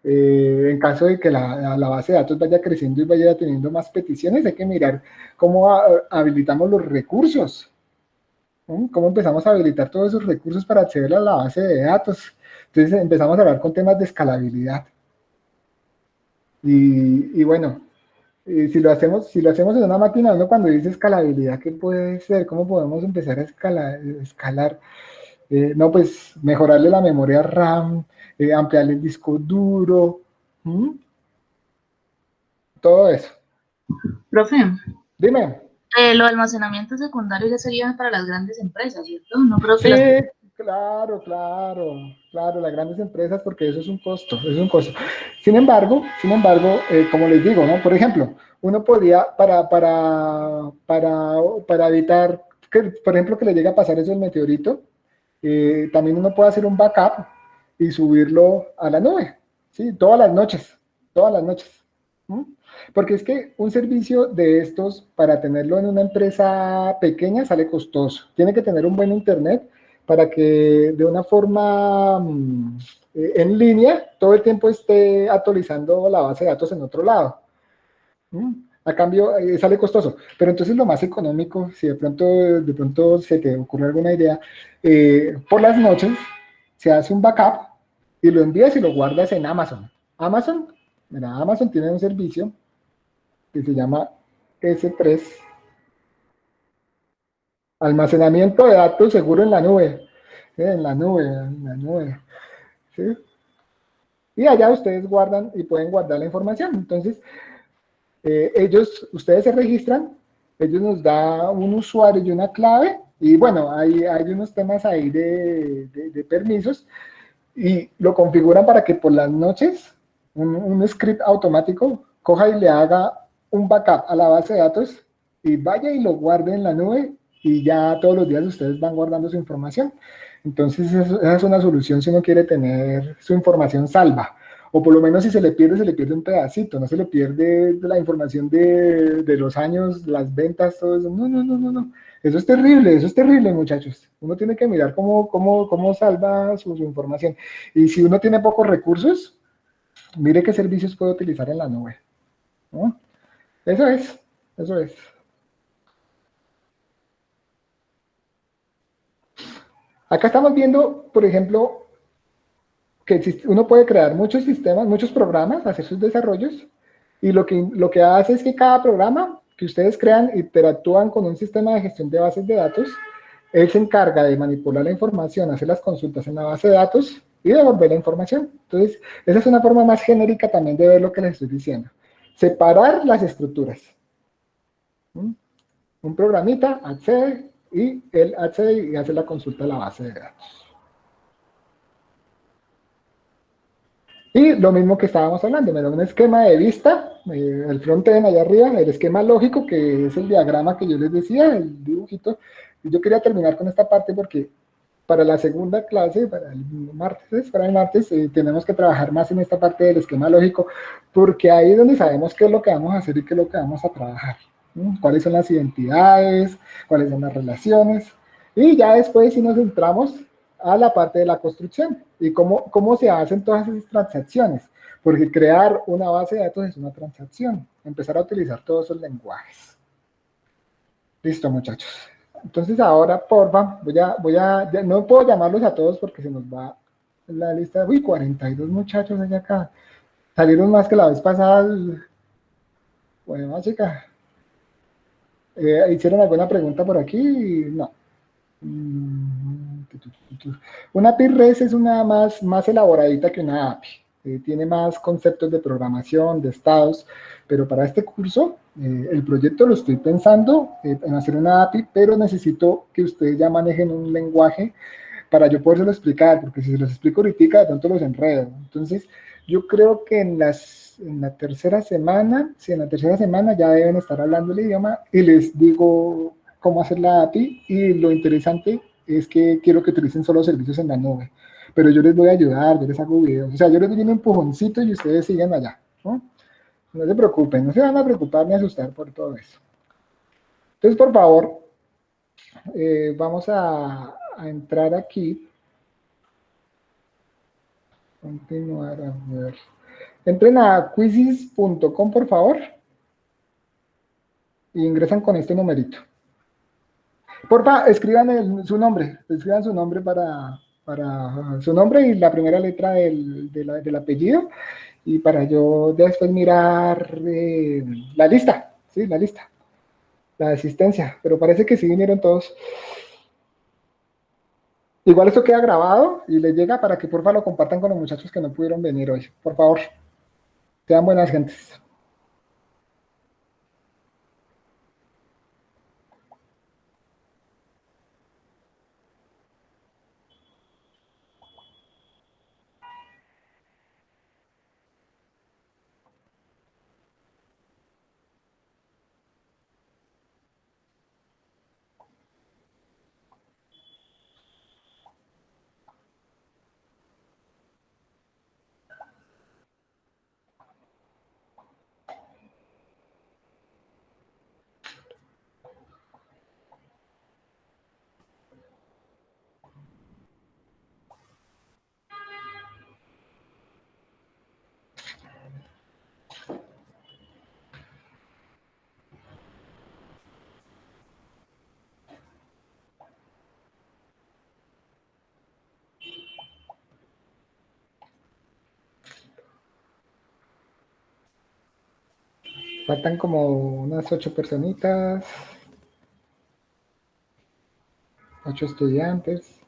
En caso de que la base de datos vaya creciendo y vaya teniendo más peticiones, hay que mirar cómo habilitamos los recursos. ¿Cómo empezamos a habilitar todos esos recursos para acceder a la base de datos? Entonces empezamos a hablar con temas de escalabilidad. Y bueno, si lo hacemos en una máquina, uno cuando dice escalabilidad, ¿qué puede ser? ¿Cómo podemos empezar a escalar? No, pues mejorarle la memoria RAM, ampliarle el disco duro, ¿m? Todo eso. Profe, Dime. lo de almacenamiento secundario ya sería para las grandes empresas, ¿cierto? No creo que Sí, las... claro, las grandes empresas, porque eso es un costo, es un costo. Sin embargo, como les digo, ¿no? Por ejemplo, uno podía, para evitar que, por ejemplo, que le llegue a pasar eso el meteorito, también uno puede hacer un backup y subirlo a la nube, ¿sí? Todas las noches. ¿Mm? Porque es que un servicio de estos, para tenerlo en una empresa pequeña, sale costoso. Tiene que tener un buen internet para que de una forma en línea todo el tiempo esté actualizando la base de datos en otro lado. ¿Mm? A cambio, sale costoso. Pero entonces lo más económico, si de pronto se te ocurre alguna idea, por las noches se hace un backup y lo envías y lo guardas en Amazon. Amazon tiene un servicio que se llama S3, almacenamiento de datos seguro en la nube. En la nube. ¿Sí? Y allá ustedes guardan y pueden guardar la información. Entonces, ustedes se registran, ellos nos da un usuario y una clave, y bueno, hay unos temas ahí de permisos, y lo configuran para que por las noches un script automático coja y le haga un backup a la base de datos y vaya y lo guarde en la nube y ya todos los días ustedes van guardando su información. Entonces esa es una solución si uno quiere tener su información salva. O por lo menos si se le pierde un pedacito, no se le pierde la información de los años, las ventas, todo eso. No. Eso es terrible, muchachos. Uno tiene que mirar cómo salva su información. Y si uno tiene pocos recursos, mire qué servicios puede utilizar en la nube, ¿no? Eso es. Acá estamos viendo, por ejemplo, que uno puede crear muchos sistemas, muchos programas, hacer sus desarrollos, y lo que hace es que cada programa que ustedes crean interactúan con un sistema de gestión de bases de datos. Él se encarga de manipular la información, hacer las consultas en la base de datos y devolver la información. Entonces, esa es una forma más genérica también de ver lo que les estoy diciendo. Separar las estructuras. ¿Mm? Un programita accede y él accede y hace la consulta a la base de datos. Y lo mismo que estábamos hablando, me da un esquema de vista, el frontend allá arriba, el esquema lógico, que es el diagrama que yo les decía, el dibujito. Y yo quería terminar con esta parte porque para la segunda clase, para el martes, tenemos que trabajar más en esta parte del esquema lógico, porque ahí es donde sabemos qué es lo que vamos a hacer y qué es lo que vamos a trabajar. Cuáles son las identidades, cuáles son las relaciones, y ya después si nos centramos a la parte de la construcción y cómo se hacen todas esas transacciones, porque crear una base de datos es una transacción, empezar a utilizar todos esos lenguajes. Listo, muchachos. Entonces ahora, porfa, no puedo llamarlos a todos porque se nos va la lista. Uy, 42 muchachos allá acá. Salieron más que la vez pasada. Bueno, chica. ¿Hicieron alguna pregunta por aquí? No. Una API REST es una más elaboradita que una API. Tiene más conceptos de programación, de estados, pero para este curso, el proyecto lo estoy pensando en hacer una API, pero necesito que ustedes ya manejen un lenguaje para yo podérselo explicar, porque si se los explico ahorita, de pronto los enredo. Entonces, yo creo que en la tercera semana ya deben estar hablando el idioma y les digo cómo hacer la API, y lo interesante es que quiero que utilicen solo servicios en la nube, pero yo les voy a ayudar, yo les hago videos, o sea, yo les doy un empujoncito y ustedes sigan allá, ¿no? No se preocupen, no se van a preocupar ni asustar por todo eso. Entonces, por favor, vamos a entrar aquí. Continuar a ver. Entren a quizzes.com, por favor, e ingresan con este numerito. Porfa, escriban su nombre para su nombre y la primera letra del apellido, y para yo después mirar la lista, ¿sí? La lista, la asistencia, pero parece que sí vinieron todos. Igual esto queda grabado y les llega para que porfa lo compartan con los muchachos que no pudieron venir hoy. Por favor, sean buenas gentes. Faltan como unas 8 personitas, 8 estudiantes.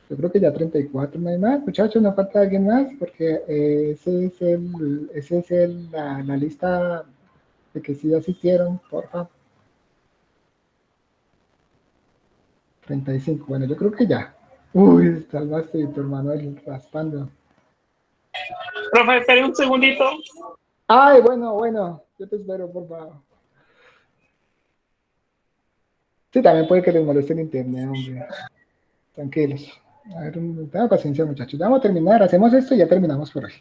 Yo creo que ya 34, no hay más, muchachos, no falta alguien más, porque ese es la lista de que sí asistieron, por favor. 35, bueno, yo creo que ya. Uy, salvaste tu hermano el raspando. Profe, espere un segundito. Ay, bueno, yo te espero, por favor. Sí, también puede que les moleste el internet, hombre. Tranquilos. A ver, tengan paciencia, muchachos. Ya vamos a terminar, hacemos esto y ya terminamos por hoy.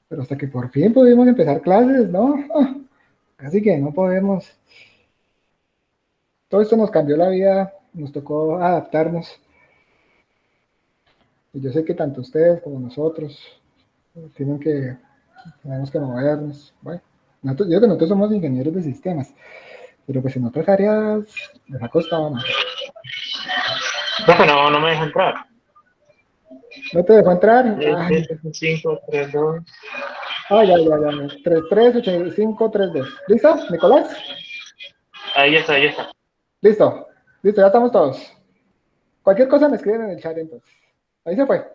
Pero hasta que por fin pudimos empezar clases, ¿no? Casi que no podemos. Todo esto nos cambió la vida, nos tocó adaptarnos. Y yo sé que tanto ustedes como nosotros tenemos que movernos. Bueno, yo creo que nosotros somos ingenieros de sistemas, pero pues en otras áreas les ha costado más. Profe, no me deja entrar. ¿No te dejó entrar? Ay, 5, 3, 2. ya. 338532. ¿Listo, Nicolás? Ahí está. Listo, ya estamos todos. Cualquier cosa me escriben en el chat entonces. Ahí se fue.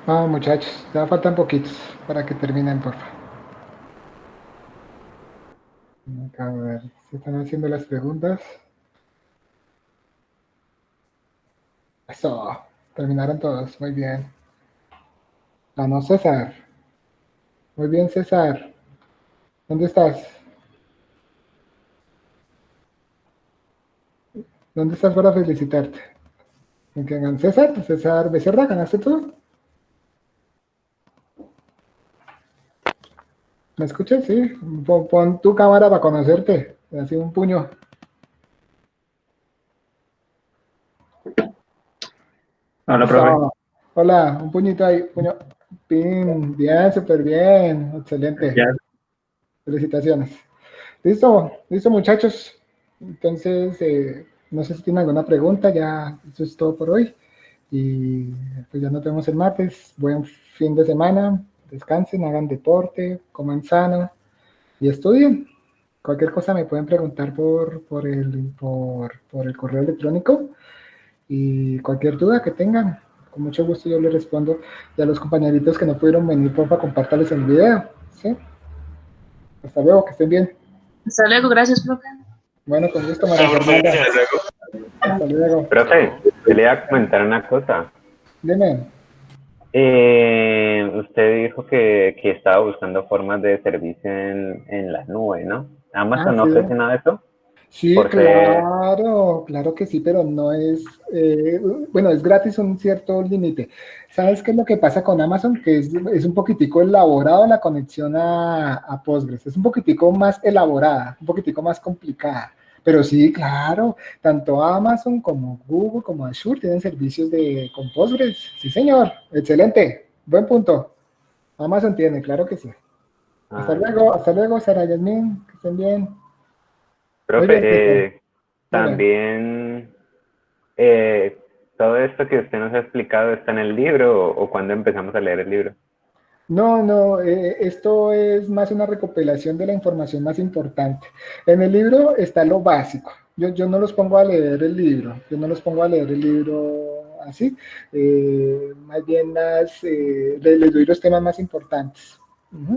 Vamos, muchachos, ya faltan poquitos para que terminen, por favor. A ver, se están haciendo las preguntas. Eso, terminaron todos, muy bien. Ganó César. Muy bien, César. ¿Dónde estás? ¿Dónde estás para felicitarte? ¿En qué ganan? César? César Becerra, ¿ganaste tú? ¿Me escuchas? Sí. Pon tu cámara para conocerte. Así un puño. Hola, profe. Eso. Hola, un puñito ahí. Puño. Pin. Bien, súper bien. Excelente. Ya. Felicitaciones. Listo, listo, muchachos. Entonces, no sé si tienen alguna pregunta. Ya, eso es todo por hoy. Y pues ya nos vemos el martes. Buen fin de semana. Descansen, hagan deporte, coman sano y estudien. Cualquier cosa me pueden preguntar por el correo electrónico y cualquier duda que tengan, con mucho gusto yo les respondo. Y a los compañeritos que no pudieron venir, porfa, compártales el video. ¿Sí? Hasta luego, que estén bien. Hasta luego, gracias, profe. Bueno, con gusto, María Fernanda. Hasta luego. Profe, yo le iba a comentar una cosa. Dime. Usted dijo que estaba buscando formas de servicio en la nube, ¿no? Ah, ¿Amazon no sí. ofrece nada de eso? Sí, Por ser... claro, claro que sí, pero no es, bueno, es gratis un cierto límite. ¿Sabes qué es lo que pasa con Amazon? Que es un poquitico elaborado la conexión a Postgres, es un poquitico más elaborada, un poquitico más complicada. Pero sí, claro, tanto Amazon como Google como Azure tienen servicios con Postgres. Sí, señor, excelente, buen punto. Amazon tiene, claro que sí. Hasta luego, Sara Yasmin, que estén bien. Muy bien, Cristian. Profe, Dime. también todo esto que usted nos ha explicado está en el libro o cuando empezamos a leer el libro. No, no, esto es más una recopilación de la información más importante. En el libro está lo básico. Yo no los pongo a leer el libro, yo no los pongo a leer el libro así. Más bien les doy los temas más importantes.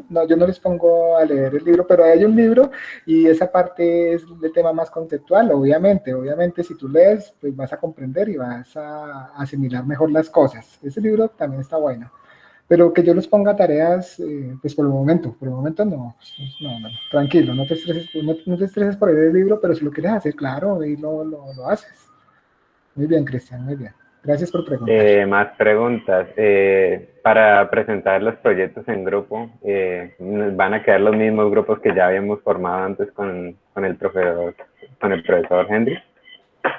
No, yo no les pongo a leer el libro, pero hay un libro y esa parte es el tema más conceptual, obviamente. Obviamente, si tú lees, pues vas a comprender y vas a asimilar mejor las cosas. Ese libro también está bueno. Pero que yo les ponga tareas, pues por el momento no, no, tranquilo, no te estreses por leer el libro, pero si lo quieres hacer, claro, y lo haces. Muy bien, Cristian, muy bien. Gracias por preguntar. Más preguntas. Para presentar los proyectos en grupo, ¿van a quedar los mismos grupos que ya habíamos formado antes con el profesor Henry?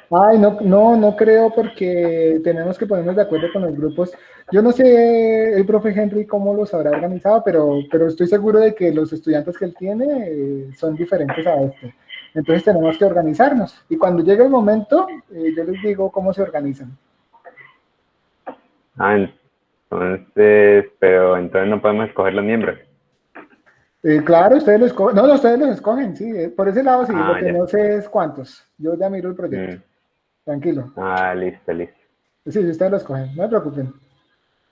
Ay, no creo porque tenemos que ponernos de acuerdo con los grupos. Yo no sé el profe Henry cómo los habrá organizado, pero estoy seguro de que los estudiantes que él tiene son diferentes a este. Entonces tenemos que organizarnos. Y cuando llegue el momento, yo les digo cómo se organizan. Ah, entonces, pero entonces no podemos escoger los miembros. Claro, ustedes los escogen. No, ustedes los escogen, sí. Por ese lado sí, lo que Ya. no sé es cuántos. Yo ya miro el proyecto. Tranquilo. Listo. Sí, ustedes lo escogen, no se preocupen.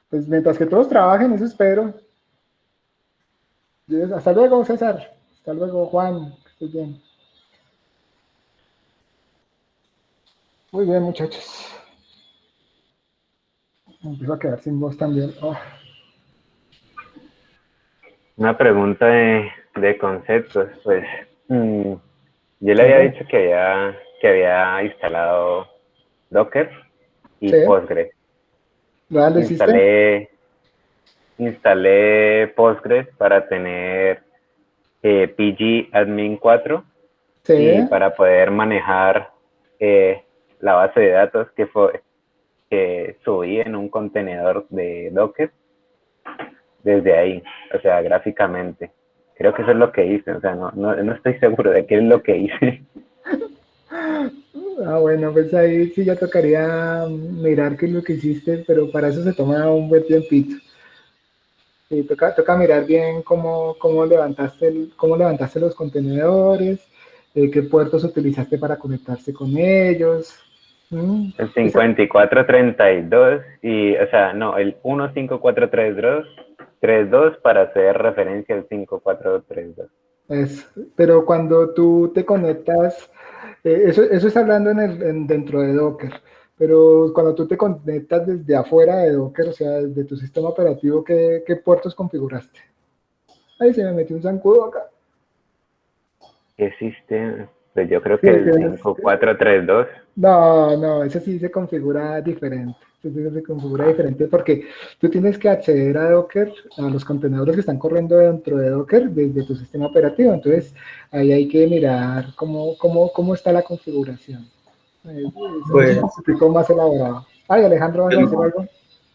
Pues mientras que todos trabajen, eso espero. Hasta luego, César. Hasta luego, Juan. Que estés bien. Muy bien, muchachos. Me empiezo a quedar sin voz también. Oh. Una pregunta de conceptos, pues. Yo le había dicho que había instalado Docker y Sí. Postgres. ¿Lo hiciste? Instalé Postgres para tener PG Admin 4 Sí. y para poder manejar la base de datos que subí en un contenedor de Docker desde ahí, o sea, gráficamente. Creo que eso es lo que hice, o sea, no estoy seguro de qué es lo que hice. Bueno, pues ahí sí ya tocaría mirar qué es lo que hiciste, pero para eso se toma un buen tiempito. Sí, toca mirar bien cómo levantaste los contenedores, qué puertos utilizaste para conectarse con ellos. El 5432 y, o sea, no, el 15432 para hacer referencia al 5432. Pero cuando tú te conectas, eso es hablando dentro de Docker, pero cuando tú te conectas desde afuera de Docker, o sea, desde tu sistema operativo, ¿qué puertos configuraste? Ahí se me metió un zancudo acá. ¿Qué sistema? Pues yo creo Sí, que el 5432. no, eso sí se configura diferente. Eso sí se configura diferente porque tú tienes que acceder a Docker, a los contenedores que están corriendo dentro de Docker desde tu sistema operativo. Entonces, ahí hay que mirar cómo está la configuración. Es Pues, un poquito más elaborado. Ay, Alejandro, ¿vas a decir algo?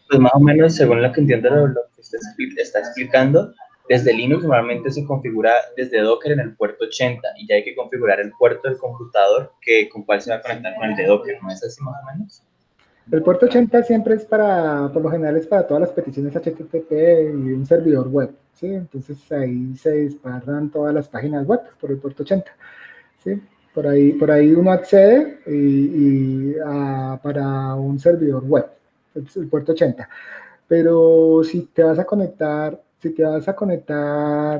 pues más o menos, según lo que entiendo, lo que usted está explicando, desde Linux normalmente se configura desde Docker en el puerto 80 y ya hay que configurar el puerto del computador con cuál se va a conectar con el de Docker, ¿no es así más o menos? El puerto 80 siempre es por lo general es para todas las peticiones HTTP y un servidor web, ¿sí? Entonces ahí se disparan todas las páginas web por el puerto 80, ¿sí? Por ahí uno accede para un servidor web, el puerto 80. Pero si te vas a conectar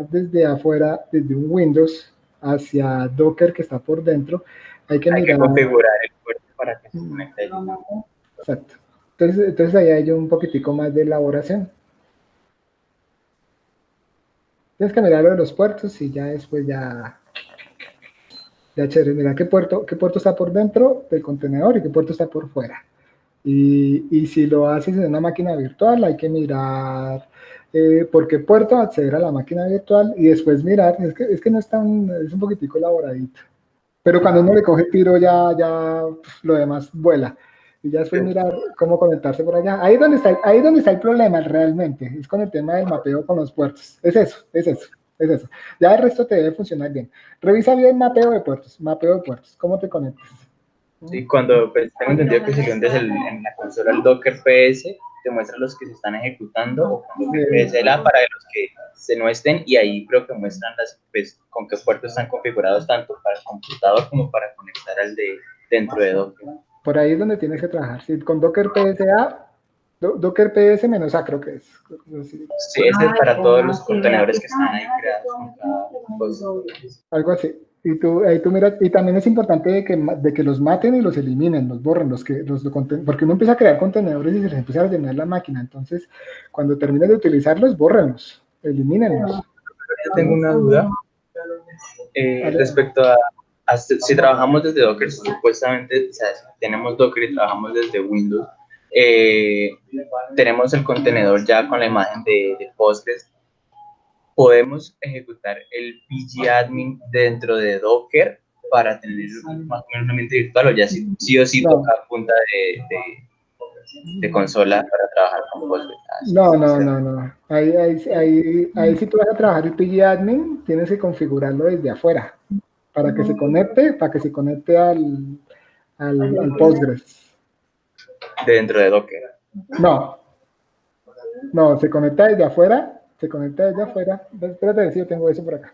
desde afuera, desde un Windows hacia Docker que está por dentro, hay que mirar. Configurar el puerto para que se conecte ahí. Exacto. Entonces ahí hay un poquitico más de elaboración. Tienes que mirar lo de los puertos y ya después ya chévere, mira qué puerto está por dentro del contenedor y qué puerto está por fuera. Y si lo haces en una máquina virtual, hay que mirar por qué puerto acceder a la máquina virtual y después mirar, es que no es un poquitico elaboradito. Pero cuando uno le coge tiro ya lo demás vuela. Y ya después mirar cómo conectarse por allá. Ahí es donde está el problema realmente, es con el tema del mapeo con los puertos. Es eso. Ya el resto te debe funcionar bien. Revisa bien mapeo de puertos, cómo te conectas. Sí, cuando pues, tengo entendido que si le hundes en la consola el Docker PS, te muestra los que se están ejecutando o con Docker PSLA para los que se no estén y ahí creo que muestran pues, con qué puertos están configurados tanto para el computador como para conectar al de dentro de Docker. Por ahí es donde tienes que trabajar. Sí, con Docker PSA, Docker PS -A creo que es. Sí, ese es para todos los contenedores que están ahí creados con cada cosa. Algo así. Ahí tú miras, y también es importante de que los maten y los eliminen, los borren, porque uno empieza a crear contenedores y se les empieza a llenar la máquina. Entonces, cuando termines de utilizarlos, bórrenlos, elimínenlos. Yo tengo una duda respecto a si trabajamos desde Docker, supuestamente, o sea, si tenemos Docker y trabajamos desde Windows, tenemos el contenedor ya con la imagen de Postgres. Podemos ejecutar el pgadmin dentro de Docker para tener más o menos un ambiente virtual, o ya sí o sí toca a punta de consola para trabajar con Postgres. No. Ahí si tú vas a trabajar el pgadmin, tienes que configurarlo desde afuera para que se conecte al Postgres. Dentro de Docker. No, se conecta desde afuera. Espérate, si yo tengo eso por acá.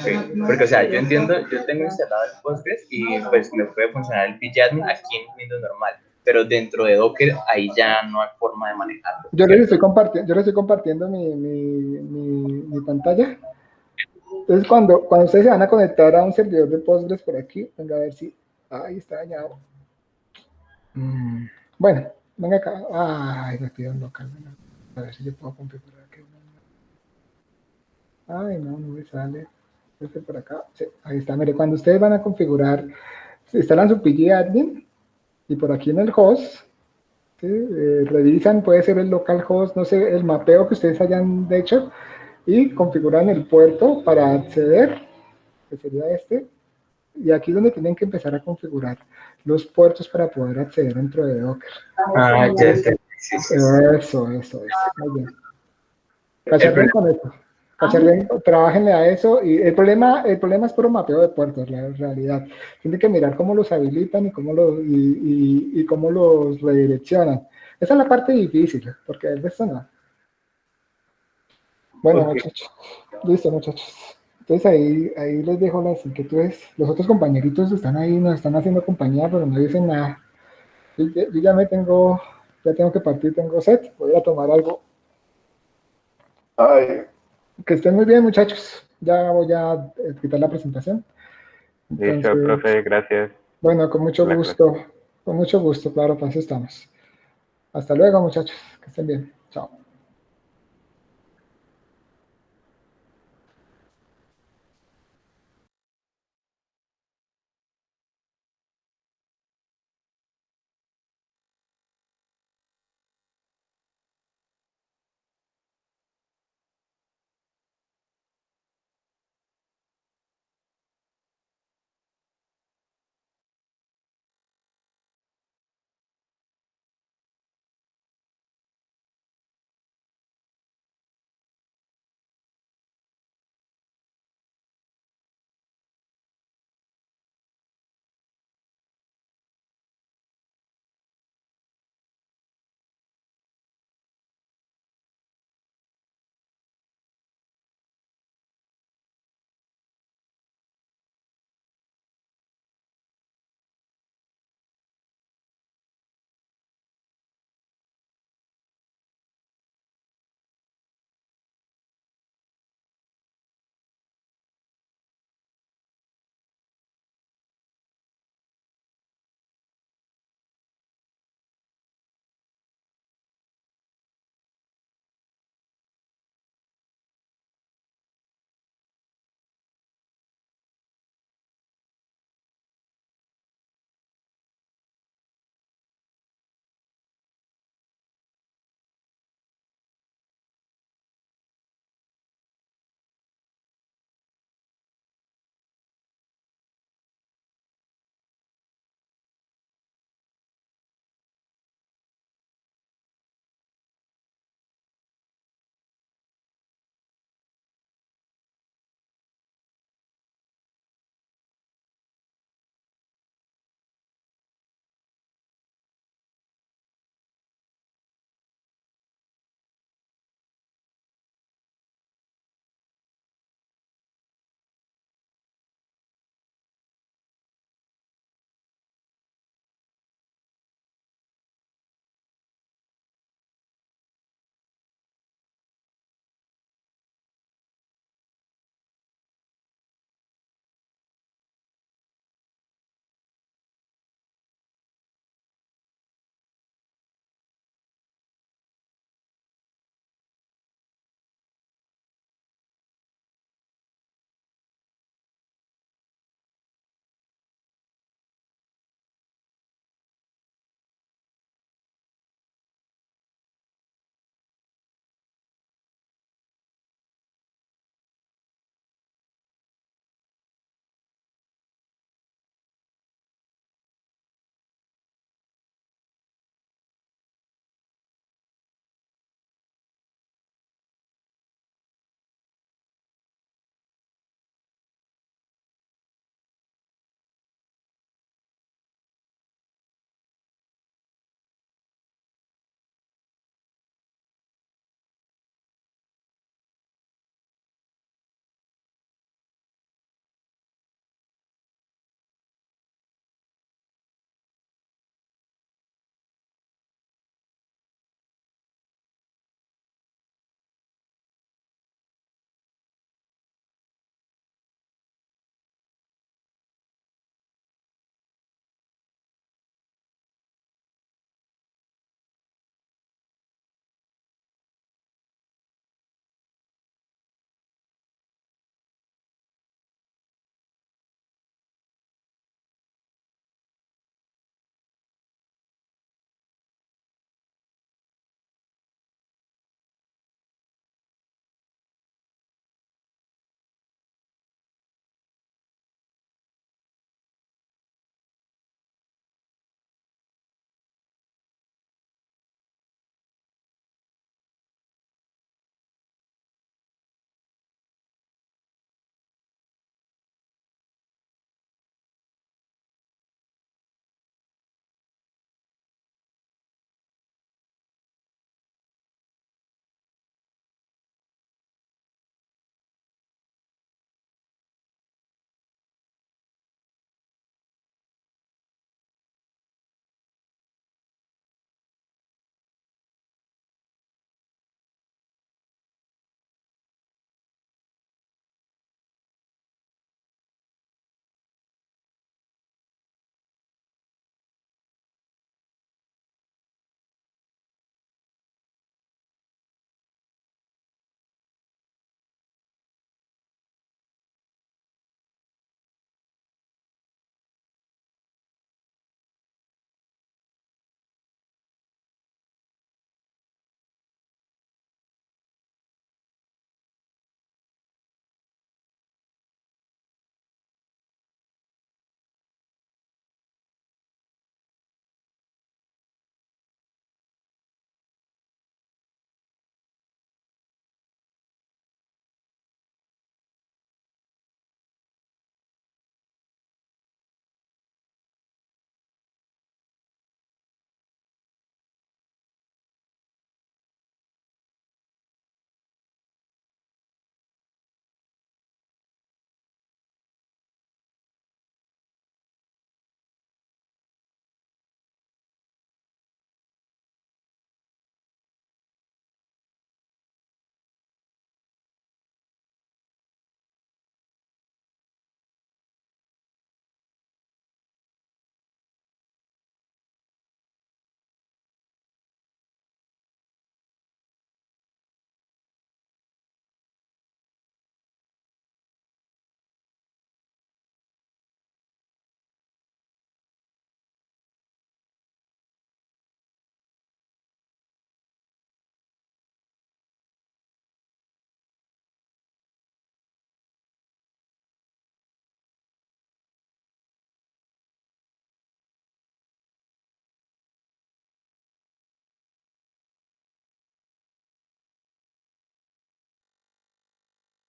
Okay. Porque, o sea, yo entiendo, yo tengo instalado el Postgres y pues me puede funcionar el pgadmin aquí en Windows normal, pero dentro de Docker ahí ya no hay forma de manejarlo. Yo les estoy compartiendo mi pantalla. Entonces, cuando ustedes se van a conectar a un servidor de Postgres por aquí, venga a ver si... Ahí está dañado. Bueno, venga acá. Ay, me pido un local. A ver si yo puedo configurar aquí. Ay, no me sale. Por acá. Sí, ahí está. Mire, cuando ustedes van a configurar, instalan su pgadmin y por aquí en el host, ¿sí? Revisan, puede ser el localhost, no sé, el mapeo que ustedes hayan hecho y configuran el puerto para acceder, que sería este. Y aquí es donde tienen que empezar a configurar los puertos para poder acceder dentro de Docker. Ya sé. Sí. Eso. Muy bien. Cacharren con eso. Trabajenle a eso. Y el problema es por un mapeo de puertos, la realidad. Tienen que mirar cómo los habilitan y cómo los redireccionan. Esa es la parte difícil, porque el resto no. Bueno, muchachos. Listo, muchachos. Entonces ahí les dejo las inquietudes. Los otros compañeritos están ahí, nos están haciendo compañía, pero no dicen nada. Yo ya tengo que partir, tengo sed, voy a tomar algo. Ay, que estén muy bien, muchachos. Ya voy a quitar la presentación. Listo, Entonces, profe, gracias. bueno, por la clase. con mucho gusto, claro, para eso estamos. Hasta luego, muchachos, que estén bien. Chao.